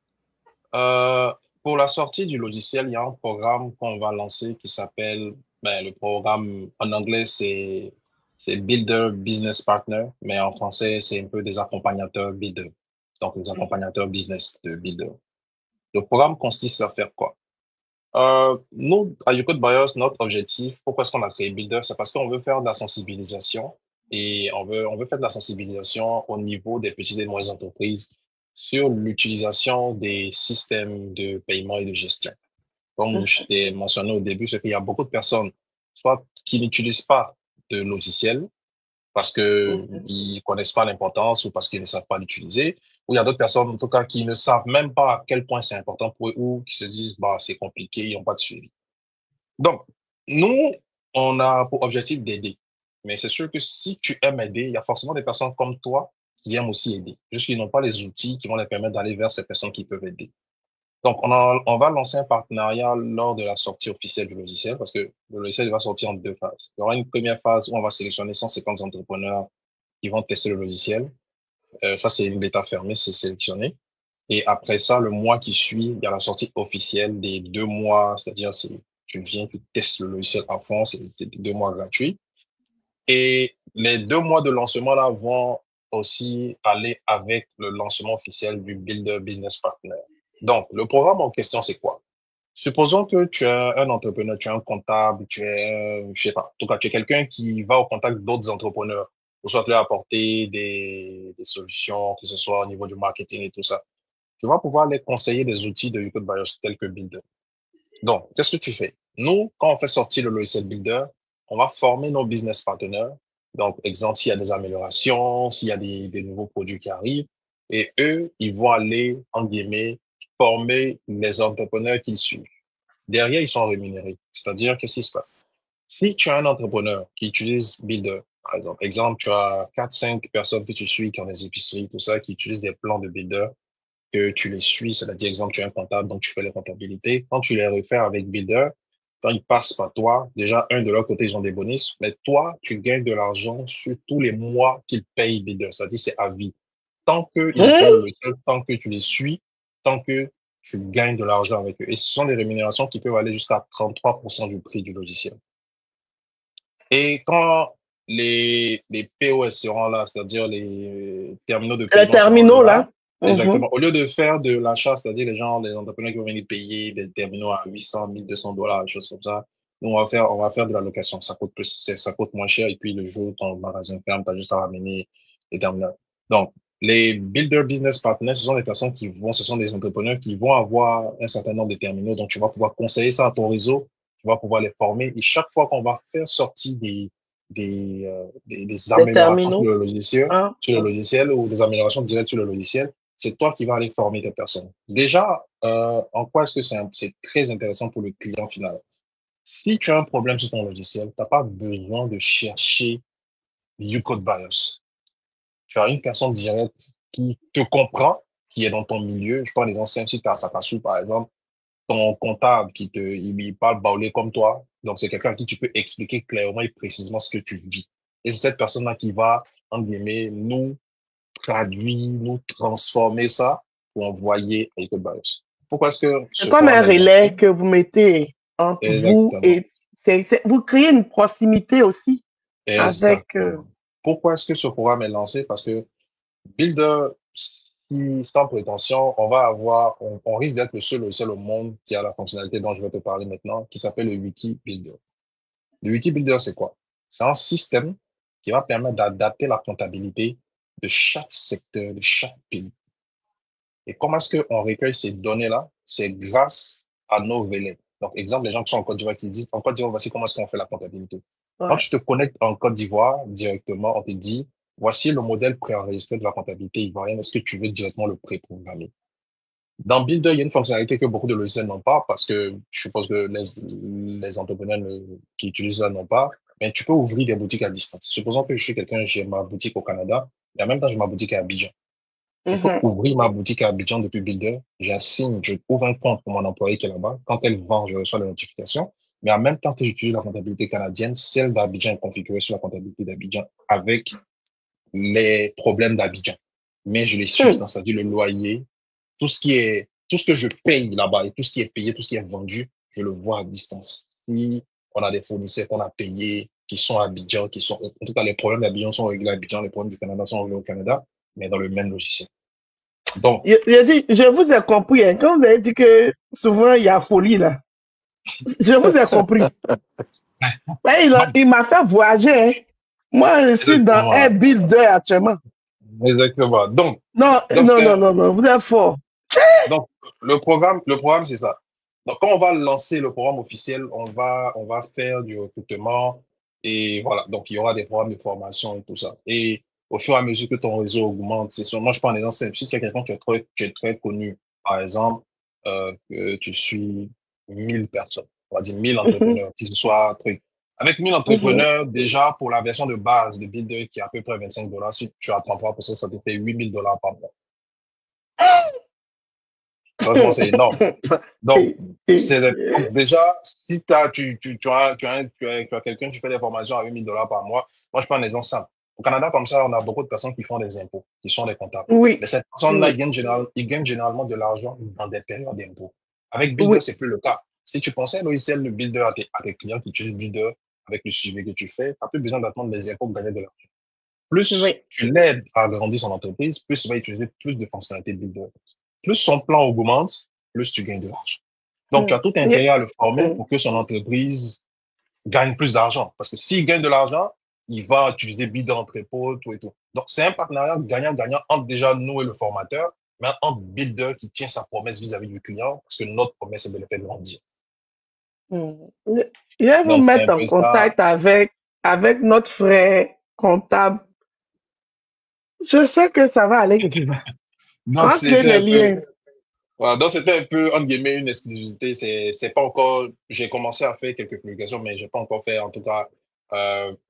Euh, pour la sortie du logiciel, il y a un programme qu'on va lancer qui s'appelle, le programme en anglais, c'est Builder Business Partner, mais en français, c'est un peu des accompagnateurs Builder. Donc, des accompagnateurs business de Builder. Le programme consiste à faire quoi? Nous, à Yocode Bios, notre objectif, pourquoi est-ce qu'on a créé Builder? C'est parce qu'on veut faire de la sensibilisation et on veut faire de la sensibilisation au niveau des petites et moyennes entreprises sur l'utilisation des systèmes de paiement et de gestion. Comme je t'ai mentionné au début, c'est qu'il y a beaucoup de personnes, soit qui n'utilisent pas de logiciel, parce que ils connaissent pas l'importance ou parce qu'ils ne savent pas l'utiliser. Ou il y a d'autres personnes, en tout cas, qui ne savent même pas à quel point c'est important pour eux ou qui se disent, bah, c'est compliqué, ils n'ont pas de suivi. Donc, nous, on a pour objectif d'aider. Mais c'est sûr que si tu aimes aider, il y a forcément des personnes comme toi qui aiment aussi aider. Juste qu'ils n'ont pas les outils qui vont les permettre d'aller vers ces personnes qui peuvent aider. Donc, on va lancer un partenariat lors de la sortie officielle du logiciel parce que le logiciel va sortir en deux phases. Il y aura une première phase où on va sélectionner 150 entrepreneurs qui vont tester le logiciel. Ça, c'est une bêta fermée, c'est sélectionné. Et après ça, le mois qui suit, il y a la sortie officielle des 2 mois, c'est-à-dire si tu viens, tu testes le logiciel à fond, c'est 2 mois gratuits. Et les 2 mois de lancement là vont aussi aller avec le lancement officiel du Builder Business Partner. Donc, le programme en question, c'est quoi? Supposons que tu es un entrepreneur, tu es un comptable, tu es, je sais pas, en tout cas, tu es quelqu'un qui va au contact d'autres entrepreneurs pour soit leur apporter des solutions, que ce soit au niveau du marketing et tout ça. Tu vas pouvoir les conseiller des outils de Youtube Bios tels que Builder. Donc, qu'est-ce que tu fais? Nous, quand on fait sortir le logiciel Builder, on va former nos business partenaires. Donc, exemple, s'il y a des améliorations, s'il y a des nouveaux produits qui arrivent, et eux, ils vont aller, en guillemets, former les entrepreneurs qu'ils suivent. Derrière, ils sont rémunérés. C'est-à-dire, qu'est-ce qui se passe? Si tu as un entrepreneur qui utilise Builder, par exemple, tu as 4, 5 personnes que tu suis qui ont des épiceries, tout ça, qui utilisent des plans de Builder, que tu les suis, c'est-à-dire, exemple, tu es un comptable, donc tu fais les comptabilités. Quand tu les refais avec Builder, quand ils passent par toi, déjà, de leur côté, ils ont des bonus, mais toi, tu gagnes de l'argent sur tous les mois qu'ils payent Builder. C'est-à-dire, c'est à vie. Tant qu'ils installent le logiciel, tant que tu les suis, tant que tu gagnes de l'argent avec eux. Et ce sont des rémunérations qui peuvent aller jusqu'à 33% du prix du logiciel. Et quand les POS seront là, c'est-à-dire les terminaux de Les paiement seront terminaux, là, là. exactement. Au lieu de faire de l'achat, c'est-à-dire les entrepreneurs qui vont venir payer des terminaux à 800, $1,200, des choses comme ça, nous, on va faire de la location. Ça coûte plus, ça coûte moins cher. Et puis, le jour où ton magasin ferme, tu as juste à ramener les terminaux. Donc, les Builder Business Partners, ce sont des personnes ce sont des entrepreneurs qui vont avoir un certain nombre de terminaux. Donc, tu vas pouvoir conseiller ça à ton réseau, tu vas pouvoir les former. Et chaque fois qu'on va faire sortir des Des améliorations terminaux. Hein? sur le logiciel ou des améliorations directes sur le logiciel, c'est toi qui vas aller former tes personnes. Déjà, en quoi est-ce que c'est très intéressant pour le client final? Si tu as un problème sur ton logiciel, tu n'as pas besoin de chercher Ucode BIOS. Tu as une personne directe qui te comprend, qui est dans ton milieu. Je prends les anciens, si tu as Sakasu, par exemple, ton comptable il parle baoulé comme toi. Donc, c'est quelqu'un à qui tu peux expliquer clairement et précisément ce que tu vis. Et c'est cette personne-là qui va, en guillemets, nous traduire, nous transformer ça pour envoyer à Ucode BIOS. Pourquoi est-ce que C'est ce comme un programme est relais lancé? que vous mettez entre vous Exactement. et vous créez une proximité aussi avec. Exactement. Pourquoi est-ce que ce programme est lancé? Parce que Builder, sans prétention, on risque d'être le seul logiciel au monde qui a la fonctionnalité dont je vais te parler maintenant, qui s'appelle le Wiki Builder. Le Wiki Builder, c'est quoi? C'est un système qui va permettre d'adapter la comptabilité de chaque secteur, de chaque pays. Et comment est-ce qu'on recueille ces données-là? C'est grâce à nos relais. Donc, exemple, les gens qui sont en Côte d'Ivoire qui disent, en Côte d'Ivoire, voici comment est-ce qu'on fait la comptabilité. Quand Ouais. tu te connectes en Côte d'Ivoire directement, on te dit, voici le modèle préenregistré de la comptabilité ivoirienne. Est-ce que tu veux directement le préprogrammer? Dans Builder, il y a une fonctionnalité que beaucoup de logiciels n'ont pas parce que je suppose que les entrepreneurs qui utilisent ça n'ont pas. Mais tu peux ouvrir des boutiques à distance. Supposons que je suis quelqu'un, j'ai ma boutique au Canada, et en même temps, j'ai ma boutique à Abidjan. Je peux ouvrir ma boutique à Abidjan depuis Builder. J'assigne, je ouvre un compte pour mon employé qui est là-bas. Quand elle vend, je reçois la notification. Mais en même temps que j'utilise la comptabilité canadienne, celle d'Abidjan est configurée sur la comptabilité d'Abidjan avec les problèmes d'Abidjan. Mais je les suis, c'est-à-dire le loyer, tout ce que je paye là-bas et tout ce qui est payé, tout ce qui est vendu, je le vois à distance. Si on a des fournisseurs qu'on a payés, qui sont à Abidjan, en tout cas, les problèmes d'Abidjan sont réglés à Abidjan, les problèmes du Canada sont réglés au Canada, mais dans le même logiciel. Donc, je vous ai compris, hein, quand vous avez dit que souvent il y a folie là. Je vous ai compris. Ouais, il m'a fait voyager. Hein. Moi, je suis dans un Builder actuellement. Exactement. Donc, non, vous êtes fort. Donc, le programme, c'est ça. Donc, quand on va lancer le programme officiel, on va faire du recrutement et voilà. Donc, il y aura des programmes de formation et tout ça. Et au fur et à mesure que ton réseau augmente, c'est sûr. Moi, je prends un exemple simple. Si tu as quelqu'un qui est très connu, par exemple, que tu suis 1000 personnes, on va dire 1000 entrepreneurs, qui se soient trucs. Avec 1000 entrepreneurs, déjà, pour la version de base de Builder, qui est à peu près $25, si tu as 33%, ça te fait $8000 par mois. Franchement, c'est énorme. Donc, déjà, si tu as quelqu'un, tu fais des formations à $8000 par mois. Moi, je prends un exemple simple. Au Canada, comme ça, on a beaucoup de personnes qui font des impôts, qui sont des comptables. Oui. Mais cette personne-là, ils gagnent généralement de l'argent dans des périodes d'impôts. Avec Builder, c'est plus le cas. Si tu conseilles un logiciel de Builder à tes clients qui utilisent Builder avec le suivi que tu fais, tu n'as plus besoin d'attendre les impôts pour gagner de l'argent. Plus tu l'aides à agrandir son entreprise, plus il va utiliser plus de fonctionnalités de Builder. Plus son plan augmente, plus tu gagnes de l'argent. Donc, tu as tout intérêt à le former pour que son entreprise gagne plus d'argent. Parce que s'il gagne de l'argent, il va utiliser Builder entrepôt, tout et tout. Donc, c'est un partenariat gagnant-gagnant entre déjà nous et le formateur, mais entre Builder qui tient sa promesse vis-à-vis du client, parce que notre promesse, c'est de le faire grandir. Je vais vous mettre en contact avec notre frère comptable. Je sais que ça va aller quelque part. Donc, c'était un peu, entre guillemets, une exclusivité. C'est pas encore, j'ai commencé à faire quelques publications, mais j'ai pas encore fait. En tout cas,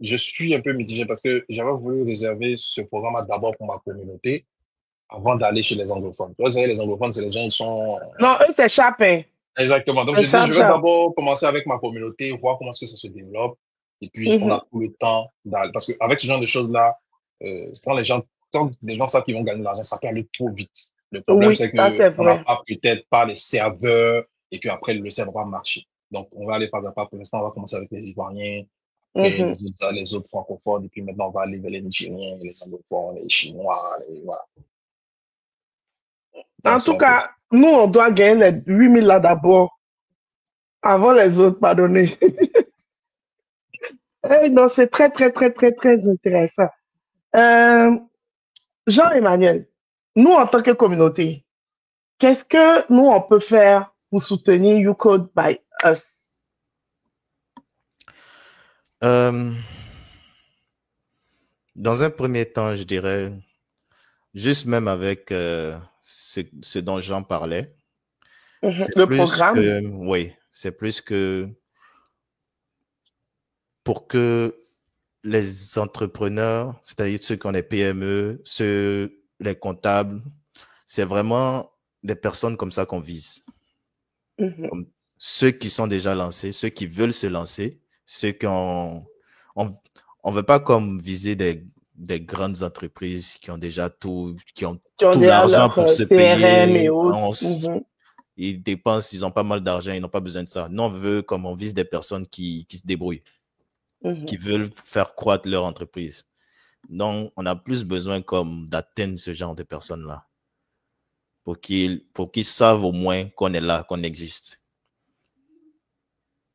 je suis un peu mitigé parce que j'avais voulu réserver ce programme d'abord pour ma communauté avant d'aller chez les anglophones. Vous savez, les anglophones, c'est les gens, ils sont... Non, eux, c'est chapin. Exactement. Donc, je vais d'abord commencer avec ma communauté, voir comment est-ce que ça se développe. Et puis, on a tout le temps d'aller. Parce qu'avec ce genre de choses-là, quand les gens savent qu'ils vont gagner de l'argent, ça peut aller trop vite. Le problème, c'est qu'on n'a pas peut-être pas les serveurs, et puis après, le serveur va marcher. Donc, on va aller pas à pas. Pour l'instant, on va commencer avec les Ivoiriens, les autres francophones, et puis maintenant, on va aller vers les Nigériens, les anglophones, les Chinois, voilà. Donc, en tout cas, nous, on doit gagner les 8000 là d'abord, avant les autres, pardonnez. Donc, c'est très, très, très, très, très intéressant. Jean-Emmanuel, nous, en tant que communauté, qu'est-ce que nous, on peut faire pour soutenir YouCode by Us? Dans un premier temps, je dirais, juste même avec ce dont Jean parlait, le programme. Oui, c'est plus que pour que les entrepreneurs, c'est-à-dire ceux qui ont des PME, les comptables, c'est vraiment des personnes comme ça qu'on vise. Comme ceux qui sont déjà lancés, ceux qui veulent se lancer, ceux qui ont... On ne veut pas comme viser des grandes entreprises qui ont déjà tout l'argent pour se payer. Et autres. Ils dépensent, ils ont pas mal d'argent, ils n'ont pas besoin de ça. Nous, on vise des personnes qui se débrouillent, qui veulent faire croître leur entreprise. Donc, on a plus besoin d'atteindre ce genre de personnes-là pour qu'ils savent au moins qu'on est là, qu'on existe.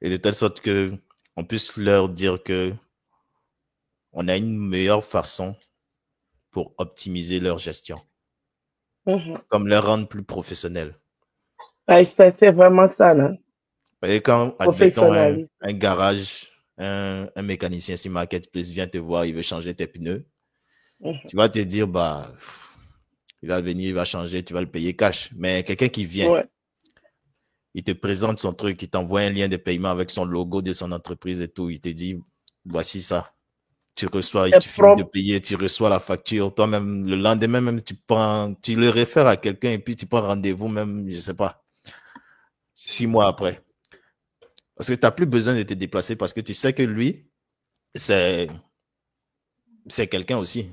Et de telle sorte qu'on puisse leur dire qu'on a une meilleure façon pour optimiser leur gestion, comme leur rendre plus professionnels. C'est vraiment ça, là. Et quand, admettons, un garage, un mécanicien sur Marketplace vient te voir, il veut changer tes pneus, tu vas te dire, Il va venir, il va changer, tu vas le payer cash. Mais quelqu'un qui vient, Ouais. il te présente son truc, il t'envoie un lien de paiement avec son logo de son entreprise et tout. Il te dit, voici ça. Tu reçois, C'est tu finis de propre. payer, tu reçois la facture. Toi-même, le lendemain, même, tu le réfères à quelqu'un et puis tu prends rendez-vous même, je sais pas, 6 mois après. Parce que tu n'as plus besoin de te déplacer parce que tu sais que lui, c'est quelqu'un aussi.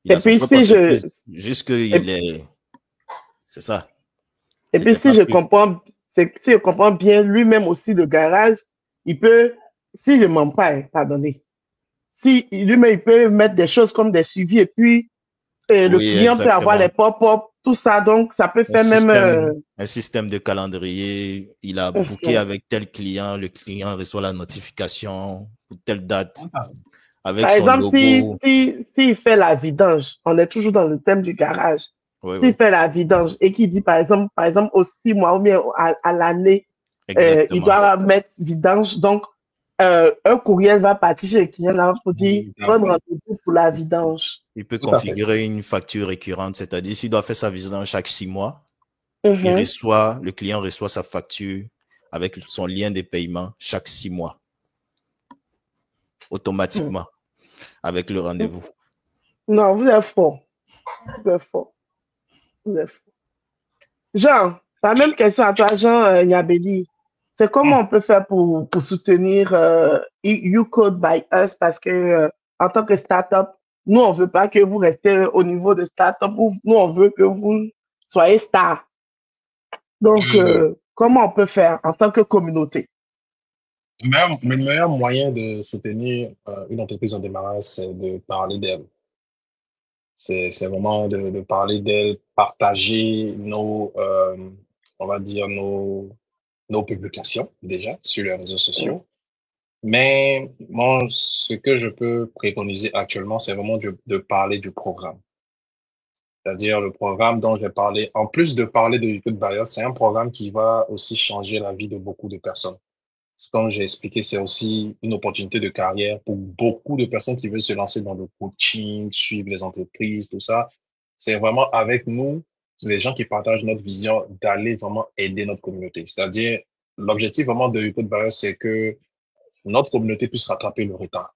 Il Et a son puis propre si je entreprise. Juste qu'il et, est. C'est ça. et puis C'était pas plus. si je comprends bien, lui-même aussi le garage, il peut, si je mens pas, pardonnez, si lui-même il peut mettre des choses comme des suivis et puis le Oui, client peut avoir les exactement. pop-up, tout ça, donc ça peut Un faire même système, un système de calendrier. Il a booké mhm. avec tel client. Le client reçoit la notification pour telle date avec Par son exemple, logo. s'il fait la vidange, on est toujours dans le thème du garage. Oui, S'il oui. fait la vidange et qu'il dit, par exemple, aux 6 mois ou bien à l'année, il Exactement. doit mettre vidange. Donc, un courriel va partir chez le client là pour dire, prendre rendez-vous pour la vidange. Il peut Tout à fait. configurer une facture récurrente, c'est-à-dire s'il doit faire sa vidange chaque 6 mois, Mhm. le client reçoit sa facture avec son lien de paiement chaque 6 mois, automatiquement, avec le rendez-vous. Non, vous êtes fort. Vous êtes fort. Vous êtes fort. Jean, la même question à toi, Jean Niabeli. C'est comment on peut faire pour soutenir You Code by Us parce que en tant que startup, nous, on veut pas que vous restez au niveau de startup. Nous, on veut que vous soyez star. Donc, comment on peut faire en tant que communauté? Le meilleur moyen de soutenir une entreprise en démarrage, c'est de parler d'elle. C'est vraiment de parler d'elle, partager on va dire, nos publications déjà sur les réseaux sociaux. Mais moi, ce que je peux préconiser actuellement, c'est vraiment de parler du programme. C'est-à-dire le programme dont j'ai parlé, en plus de parler de YouTube Buyer, c'est un programme qui va aussi changer la vie de beaucoup de personnes. Comme j'ai expliqué, c'est aussi une opportunité de carrière pour beaucoup de personnes qui veulent se lancer dans le coaching, suivre les entreprises, tout ça. C'est vraiment avec nous, les gens qui partagent notre vision, d'aller vraiment aider notre communauté. C'est-à-dire, l'objectif vraiment de YouTube Buyer, c'est que notre communauté puisse rattraper le retard.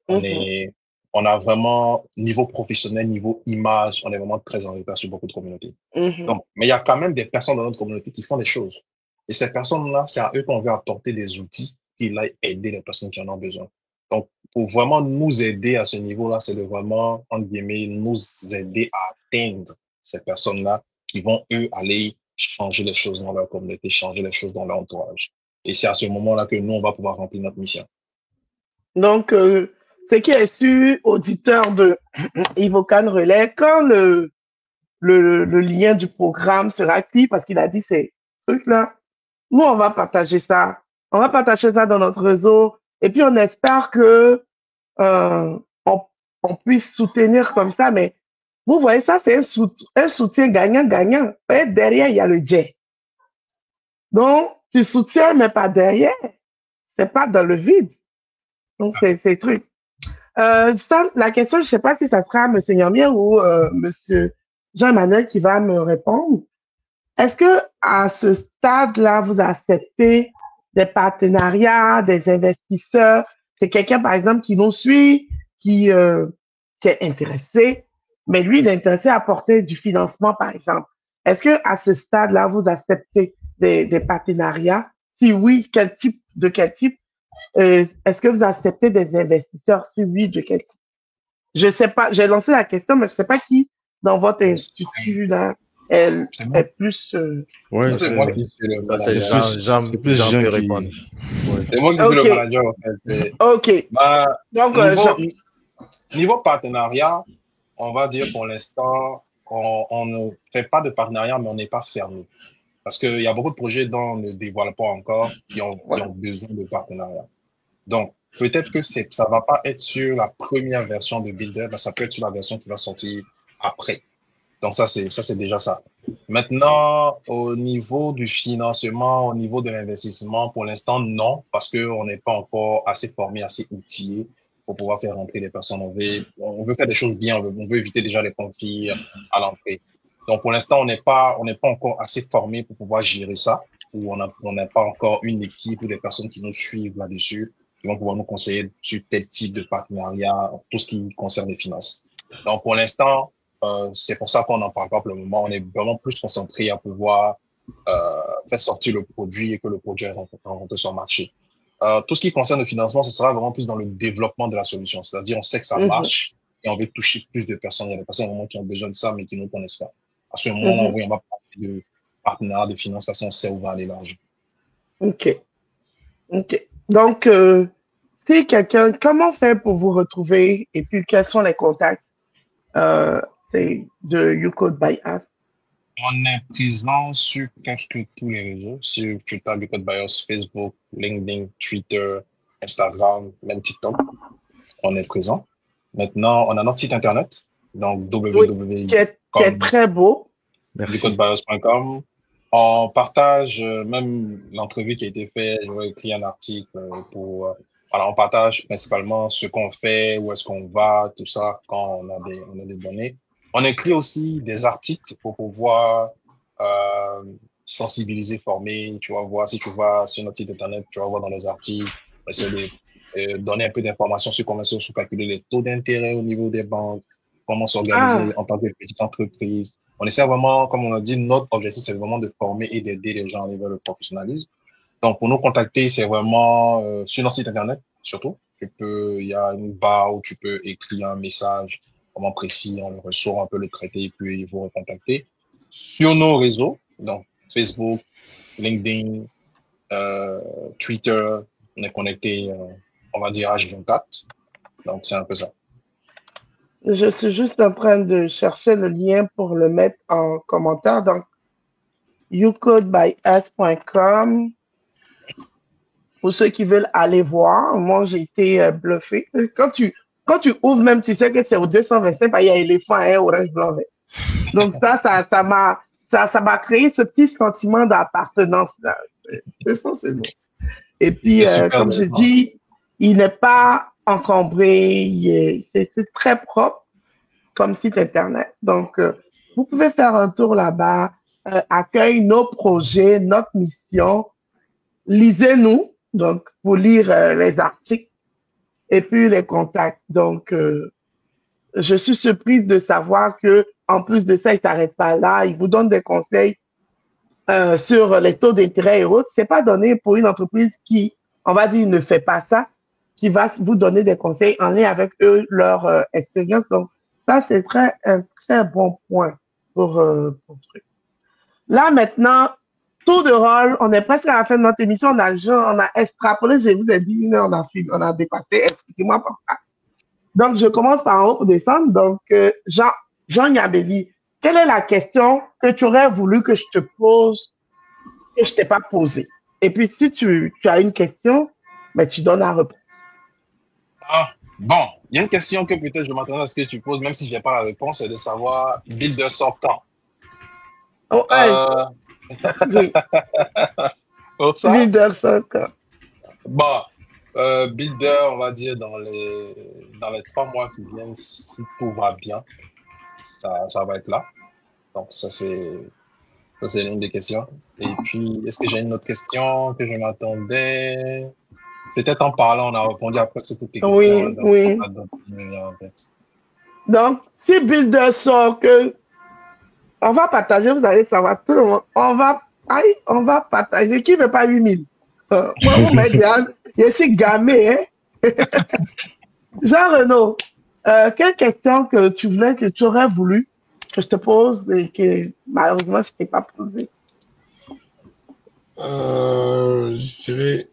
Mhm. On a vraiment, niveau professionnel, niveau image, on est vraiment très en retard sur beaucoup de communautés. Mhm. Donc, mais il y a quand même des personnes dans notre communauté qui font des choses. Et ces personnes-là, c'est à eux qu'on veut apporter des outils qui aillent aider les personnes qui en ont besoin. Donc, pour vraiment nous aider à ce niveau-là, c'est de vraiment, entre guillemets, nous aider à atteindre ces personnes-là qui vont, eux, aller changer les choses dans leur communauté, changer les choses dans leur entourage. Et c'est à ce moment-là que nous, on va pouvoir remplir notre mission. Donc, ce qui est sûr, auditeur de Ivocan Relais, quand le lien du programme sera cuit, parce qu'il a dit ces trucs-là, nous, on va partager ça. On va partager ça dans notre réseau. Et puis, on espère que on puisse soutenir comme ça. Mais vous voyez, ça, c'est un soutien gagnant-gagnant. Derrière, il y a le jet. Donc, tu soutiens, mais pas derrière. C'est pas dans le vide. Donc, c'est ces trucs. La question, je ne sais pas si ça sera M. Nyamien ou M. Jean-Emmanuel qui va me répondre. Est-ce que à ce stade-là, vous acceptez des partenariats, des investisseurs? C'est quelqu'un, par exemple, qui nous suit, qui est intéressé, mais lui, il est intéressé à apporter du financement, par exemple. Est-ce que à ce stade-là, vous acceptez des partenariats? Si oui, quel type? Est-ce que vous acceptez des investisseurs? Si oui, de quel type? Je sais pas, j'ai lancé la question, mais je sais pas qui dans votre institut là est plus. Ouais, C'est moi qui suis le Ça, c'est manager. c'est plus Jean Jean peut qui. répondre. Ouais. C'est moi qui suis le Ok, manager, en fait. ok. Bah, Donc, niveau partenariat, on va dire pour l'instant, on ne fait pas de partenariat, mais on n'est pas fermé. Parce qu'il y a beaucoup de projets dont on ne dévoile pas encore qui ont besoin de partenariat. Donc, peut-être que ça va pas être sur la première version de Builder, mais ça peut être sur la version qui va sortir après. Donc, ça, c'est déjà ça. Maintenant, au niveau du financement, au niveau de l'investissement, pour l'instant, non, parce qu'on n'est pas encore assez formé, assez outillé pour pouvoir faire rentrer les personnes. On veut faire des choses bien, on veut éviter déjà les conflits à l'entrée. Donc, pour l'instant, on n'est pas encore assez formé pour pouvoir gérer ça, ou on n'a pas encore une équipe ou des personnes qui nous suivent là-dessus, qui vont pouvoir nous conseiller sur tel type de partenariat, tout ce qui concerne les finances. Donc, pour l'instant, c'est pour ça qu'on n'en parle pas pour le moment. On est vraiment plus concentré à pouvoir faire sortir le produit et que le produit rentre sur le marché. Tout ce qui concerne le financement, ce sera vraiment plus dans le développement de la solution. C'est-à-dire, on sait que ça marche et on veut toucher plus de personnes. Il y a des personnes vraiment qui ont besoin de ça, mais qui ne nous connaissent pas. À ce moment, oui, on va parler de partenariat, de finance, parce qu'on sait où va aller l'argent. OK. Donc, si quelqu'un, comment faire pour vous retrouver et puis quels sont les contacts de YouCode by Us? On est présent sur presque tous les réseaux. Sur Twitter, YouCode by Us, Facebook, LinkedIn, Twitter, Instagram, même TikTok. On est présent. Maintenant, on a notre site internet, donc www. Qui est très beau. youcodebyus.com. On partage même l'entrevue qui a été faite. J'aurais écrit un article pour. Voilà, on partage principalement ce qu'on fait, où est-ce qu'on va, tout ça, quand on a des données. On écrit aussi des articles pour pouvoir sensibiliser, former. Tu vas voir, si tu vas sur notre site internet, tu vas voir dans les articles, on essaie de donner un peu d'informations sur comment se calculer les taux d'intérêt au niveau des banques, comment s'organiser en tant que petite entreprise. On essaie vraiment, comme on a dit, notre objectif, c'est vraiment de former et d'aider les gens à aller vers le professionnalisme. Donc, pour nous contacter, c'est vraiment sur notre site internet, surtout. Il y a une barre où tu peux écrire un message vraiment précis, on le reçoit, on peut le traiter et puis vous recontacter. Sur nos réseaux, donc Facebook, LinkedIn, Twitter, on est connecté, on va dire H24. Donc, c'est un peu ça. Je suis juste en train de chercher le lien pour le mettre en commentaire. Donc, youcodebyus.com. Pour ceux qui veulent aller voir, moi, j'ai été bluffé. Quand tu ouvres même, tu sais que c'est au 225, il y a éléphant et orange blanc vert. Donc, ça m'a créé ce petit sentiment d'appartenance là. C'est bon. Et puis, comme je dis, il n'est pas encombré, c'est très propre comme site internet. Donc, vous pouvez faire un tour là-bas, accueille nos projets, notre mission, lisez-nous, donc pour lire les articles et puis les contacts. Donc, je suis surprise de savoir que en plus de ça, il s'arrête pas là, il vous donne des conseils sur les taux d'intérêt et autres. C'est pas donné pour une entreprise qui, on va dire, ne fait pas ça, qui va vous donner des conseils en lien avec eux, leur expérience. Donc, ça, c'est un très bon point pour truc. Là, maintenant, tour de rôle, on est presque à la fin de notre émission, on a extrapolé, je vous ai dit, on a dépassé, expliquez-moi pourquoi. Donc, je commence par en haut pour descendre. Donc, Jean Niabeli, quelle est la question que tu aurais voulu que je te pose, que je t'ai pas posée? Et puis, si tu as une question, ben, tu donnes la réponse. Bon, il y a une question que peut-être je m'attendais à ce que tu poses, même si je n'ai pas la réponse, c'est de savoir Builder sort quand. Oh, oui. Pour ça, Builder sort quand. Bon, Builder, on va dire dans les 3 mois qui viennent, si tout va bien, ça va être là. Donc ça c'est l'une des questions. Et puis, est-ce que j'ai une autre question que je m'attendais? Peut-être en parlant, on a répondu après sur toutes les questions. Oui. En fait. Donc, si Builder sort que on va partager, vous allez savoir tout le monde. On va partager. Qui ne veut pas 8000? Moi, vous m'avez dit, je suis gamé, hein? Jean-Renaud, quelle question que tu aurais voulu que je te pose et que malheureusement je ne t'ai pas posée? Je dirais,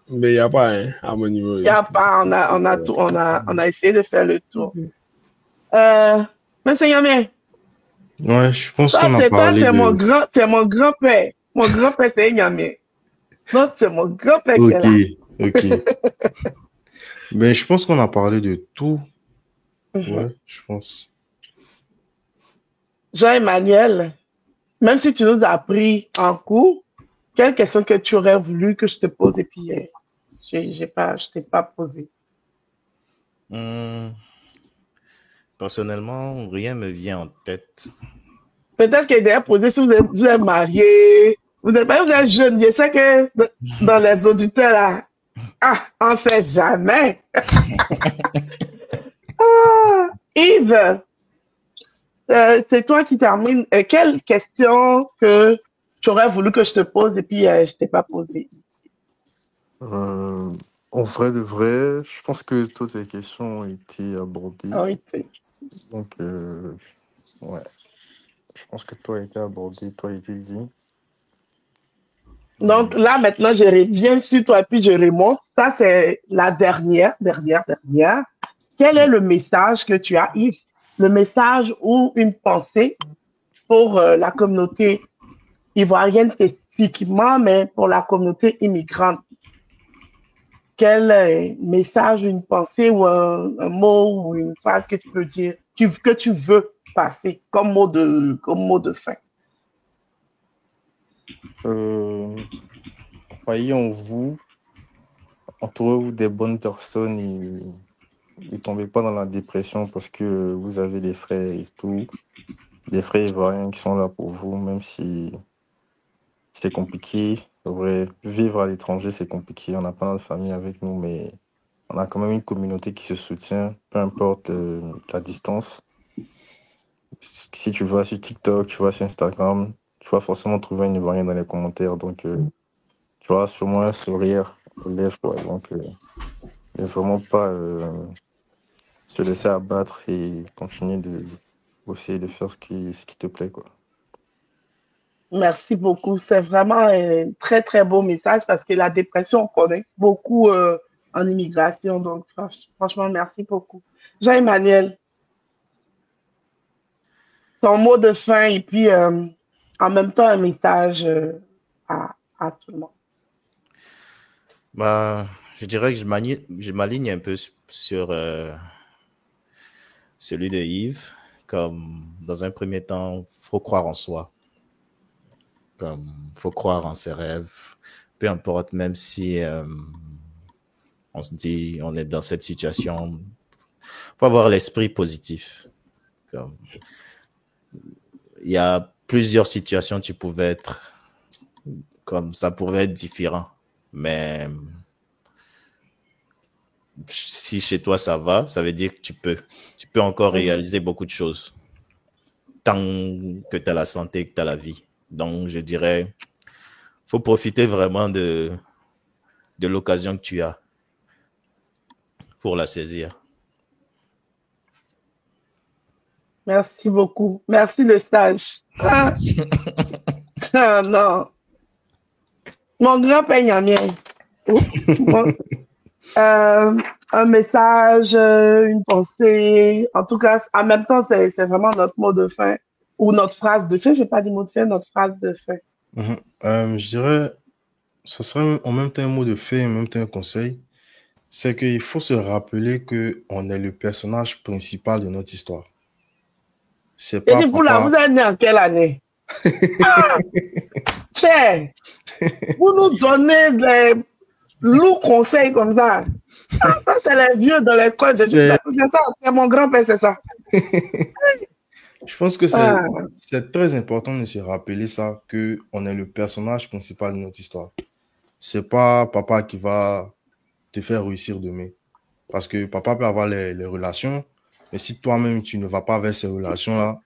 mais il n'y a pas, hein, à mon niveau. Il n'y a pas, on a essayé de faire le tour. Monsieur Yamé. Ouais, je pense qu'on a parlé de... C'est mon grand-père. Mon grand-père, c'est Yamé. Donc, c'est mon grand-père qui est là. Ok. Mais je pense qu'on a parlé de tout. Ouais, je pense. Jean-Emmanuel, même si tu nous as appris en cours, quelle question que tu aurais voulu que je te pose et puis je t'ai pas posé? Hmm, personnellement, rien me vient en tête. Peut-être qu'il est posé si vous êtes marié, vous êtes jeune. Je sais que dans les auditeurs, là, on sait jamais. Yves, c'est toi qui termine. Quelle question que tu aurais voulu que je te pose et puis je t'ai pas posée? Euh, En vrai de vrai, je pense que toutes les questions ont été abordées. Oui, Donc, ouais, je pense que tout a été abordé, tout a été dit. donc là, maintenant, je reviens sur toi et puis je remonte. Ça, c'est la dernière. Quel est le message que tu as, Yves? Le message ou une pensée pour la communauté ivoirienne spécifiquement, mais pour la communauté immigrante? Quel message, une pensée ou un mot ou une phrase que tu peux dire, que tu veux passer comme mot de fin? Croyez en vous, entourez-vous des bonnes personnes et ne tombez pas dans la dépression parce que vous avez des frères et tout, des frères ivoiriens qui sont là pour vous, même si c'est compliqué. C'est vrai, vivre à l'étranger, c'est compliqué. On n'a pas notre famille avec nous, mais on a quand même une communauté qui se soutient, peu importe la distance. Si tu vas sur TikTok, tu vas sur Instagram, tu vas forcément trouver un Ivoirien dans les commentaires. Donc, tu vas sûrement un sourire aux lèvres, quoi. Donc, ne vraiment pas se laisser abattre et continuer de essayer de faire ce qui te plaît, quoi. Merci beaucoup. C'est vraiment un très, très beau message parce que la dépression, on connaît beaucoup en immigration. Donc, franchement, merci beaucoup. Jean-Emmanuel, ton mot de fin et puis en même temps un message à tout le monde. Bah, je dirais que je m'aligne un peu sur celui de Yves. Comme dans un premier temps, faut croire en soi. Comme faut croire en ses rêves. Peu importe, même si on se dit on est dans cette situation, faut avoir l'esprit positif. Comme, il y a plusieurs situations tu pouvais être comme ça pouvait être différent, mais si chez toi ça va, ça veut dire que tu peux encore réaliser beaucoup de choses tant que tu as la santé, que tu as la vie. Donc je dirais, faut profiter vraiment de l'occasion que tu as pour la saisir. Merci beaucoup. Merci le stage. Ah, ah, non. Mon grand-père Niamien. Un message, une pensée. En tout cas, en même temps, c'est vraiment notre mot de fin ou notre phrase de fin. Je n'ai pas dit mot de fin, notre phrase de fin. Je dirais, ce serait en même temps un mot de fait, en même temps un conseil. C'est qu'il faut se rappeler qu'on est le personnage principal de notre histoire. C'est Et pas dit, Poula, papa. vous êtes né en quelle année? Ah, cher, vous nous donnez des lourds conseils comme ça. Ah, ça, c'est les vieux dans l'école de C'est- c'est ça, c'est mon grand-père, c'est ça. Je pense que Ah, c'est très important de se rappeler ça, qu'on est le personnage principal de notre histoire. C'est pas papa qui va te faire réussir demain. Parce que papa peut avoir les relations, mais si toi-même tu ne vas pas vers ces relations-là,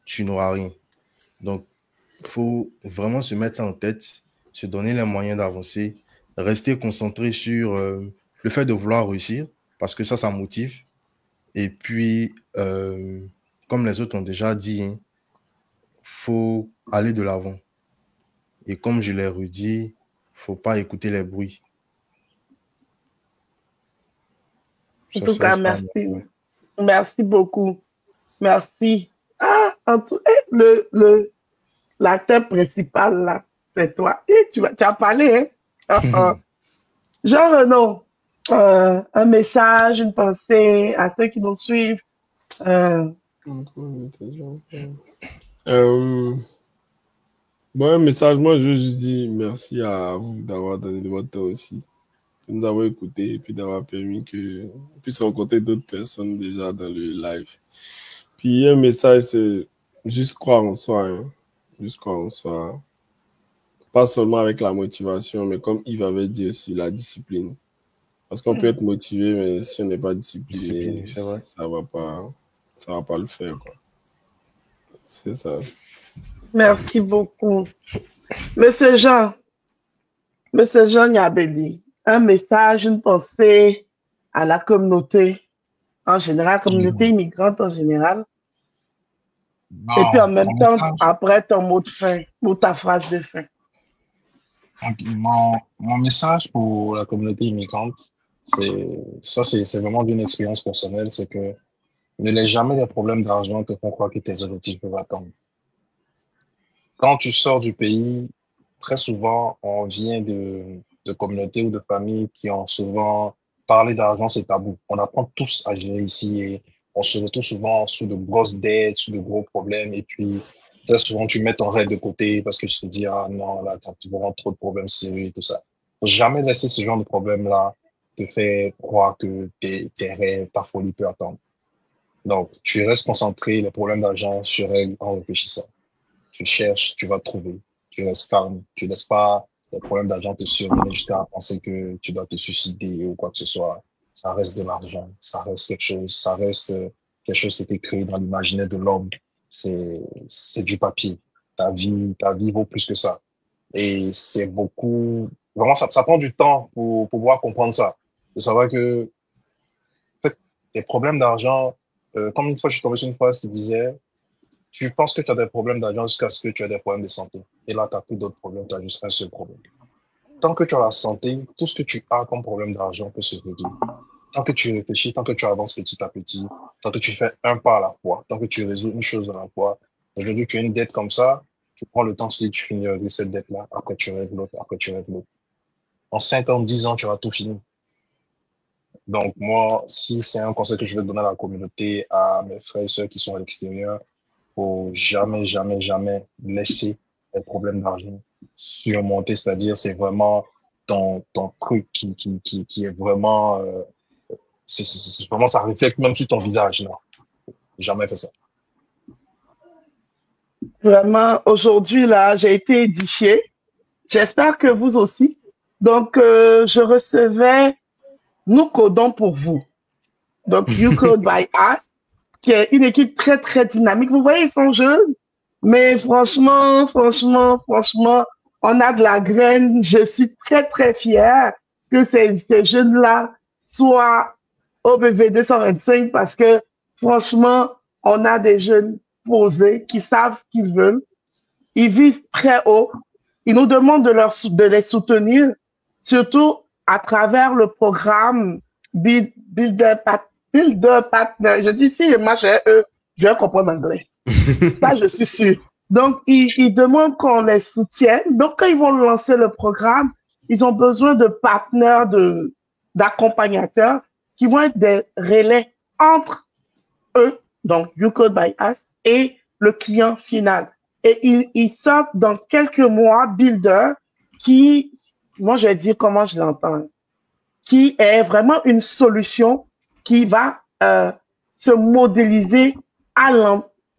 tu n'auras rien. Donc, il faut vraiment se mettre ça en tête, se donner les moyens d'avancer, rester concentré sur le fait de vouloir réussir, parce que ça motive. Et puis, comme les autres ont déjà dit, il faut aller de l'avant. Et comme je l'ai redit, faut pas écouter les bruits. en Ça tout serait cas, ça. merci. Merci beaucoup. Merci. Ah, l'acteur principal, là, c'est toi. Et tu as parlé, hein? Jean-Renaud, un message, une pensée à ceux qui nous suivent. Bon, un message, moi, je dis merci à vous d'avoir donné de votre temps aussi. de nous avoir écoutés et puis d'avoir permis que on puisse rencontrer d'autres personnes déjà dans le live. Puis un message, c'est juste croire en soi, hein. Juste croire en soi. Pas seulement avec la motivation, mais comme Yves avait dit aussi, la discipline. Parce qu'on peut être motivé, mais si on n'est pas discipliné, C'est vrai. ça va pas le faire, quoi. C'est ça. Merci beaucoup. Monsieur Jean Niabeli, un message, une pensée à la communauté en général, communauté immigrante en général. Et puis en même temps, après ton mot de fin, ou ta phrase de fin. Mon message pour la communauté immigrante, c'est vraiment d'une expérience personnelle, c'est que ne laisse jamais les problèmes d'argent te font croire que tes objectifs peuvent attendre. Quand tu sors du pays, très souvent, on vient de communautés ou de familles qui ont souvent parlé d'argent, c'est tabou. On apprend tous à gérer ici et on se retrouve souvent sous de grosses dettes, sous de gros problèmes. Et puis, très souvent, tu mets ton rêve de côté parce que tu te dis, ah non, là, tu vas avoir trop de problèmes sérieux et tout ça. Faut jamais laisser ce genre de problème-là te faire croire que tes rêves, ta folie peut attendre. Donc, tu restes concentré, les problèmes d'argent se règlent en réfléchissant. Tu cherches, tu vas trouver. Tu restes calme. Tu laisses pas les problèmes d'argent te surveiller jusqu'à penser que tu dois te suicider ou quoi que ce soit. Ça reste de l'argent. Ça reste quelque chose. Ça reste quelque chose qui a été créé dans l'imaginaire de l'homme. C'est du papier. Ta vie vaut plus que ça. Et c'est beaucoup, vraiment, ça prend du temps pour pouvoir comprendre ça. De savoir que, en fait, les problèmes d'argent, comme une fois, je suis tombé sur une phrase qui disait, tu penses que tu as des problèmes d'argent jusqu'à ce que tu aies des problèmes de santé. Et là, tu n'as plus d'autres problèmes, tu as juste un seul problème. Tant que tu as la santé, tout ce que tu as comme problème d'argent peut se régler. Tant que tu réfléchis, tant que tu avances petit à petit, tant que tu fais un pas à la fois, tant que tu résous une chose à la fois. Aujourd'hui, tu as une dette comme ça, tu prends le temps, tu finis avec cette dette-là, après tu règles l'autre, après tu règles l'autre. En 5 ans, 10 ans, tu auras tout fini. Donc moi, si c'est un conseil que je vais donner à la communauté, à mes frères et sœurs qui sont à l'extérieur, faut jamais, jamais, jamais laisser les problèmes d'argent surmonter. C'est-à-dire, c'est vraiment ton truc qui est vraiment, c'est vraiment, ça reflète même sur ton visage, là. Jamais fait ça. Vraiment, aujourd'hui, là, j'ai été édifiée. J'espère que vous aussi. Donc, je recevais Nous codons pour vous. Donc, You Code by Us, qui est une équipe très, très dynamique. Vous voyez, ils sont jeunes, mais franchement, on a de la graine. Je suis très, très fière que ces jeunes-là soient au BV 225 parce que, franchement, on a des jeunes posés qui savent ce qu'ils veulent. Ils visent très haut. Ils nous demandent de les soutenir, surtout à travers le programme Builder Partner. Je dis, si moi j'ai eux, je vais comprendre l'anglais. Ça, je suis sûre. Donc, ils demandent qu'on les soutienne. Donc, quand ils vont lancer le programme, ils ont besoin de partenaires, d'accompagnateurs qui vont être des relais entre eux, donc You Code by Us, et le client final. Et ils sortent dans quelques mois Builder qui, moi je vais dire comment je l'entends, qui est vraiment une solution qui va se modéliser à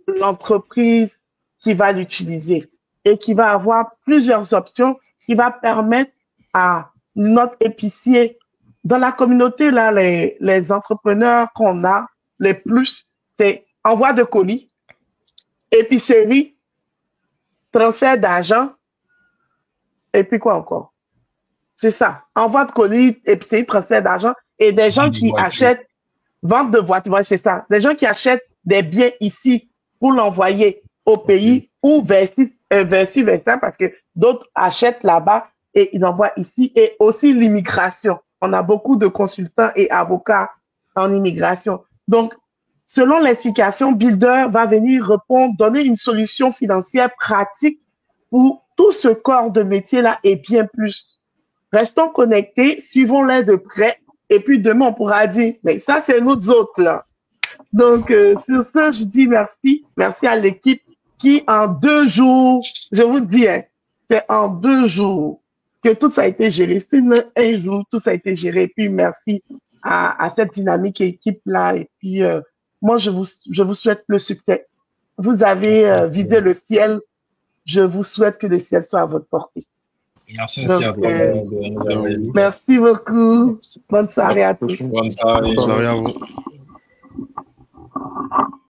l'entreprise qui va l'utiliser et qui va avoir plusieurs options qui va permettre à notre épicier dans la communauté, là, les entrepreneurs qu'on a, les plus, c'est envoi de colis, épicerie, transfert d'argent, et puis quoi encore? C'est ça. Envoi de colis, épicerie, transfert d'argent, et des gens qui achètent, vente de voitures, c'est ça. Des gens qui achètent des biens ici pour l'envoyer au pays ou versa, parce que d'autres achètent là-bas et ils envoient ici, et aussi l'immigration. On a beaucoup de consultants et avocats en immigration. Donc, selon l'explication, Builder va venir répondre, donner une solution financière pratique pour tout ce corps de métier-là et bien plus. Restons connectés, suivons-les de près, et puis demain, on pourra dire, mais ça, c'est nous autres, là. Donc, sur ça, je dis merci. Merci à l'équipe qui, en 2 jours, je vous dis, hein, c'est en 2 jours, que tout ça a été géré. Sinon, un jour, tout ça a été géré. Et puis, merci à cette dynamique équipe-là. Et puis, moi, je vous souhaite le succès. Vous avez vidé le ciel. Je vous souhaite que le ciel soit à votre portée. Merci aussi à toi de nous avoir invités. Merci beaucoup. Bonne soirée à tous. Bonne soirée. Bonne soirée à vous.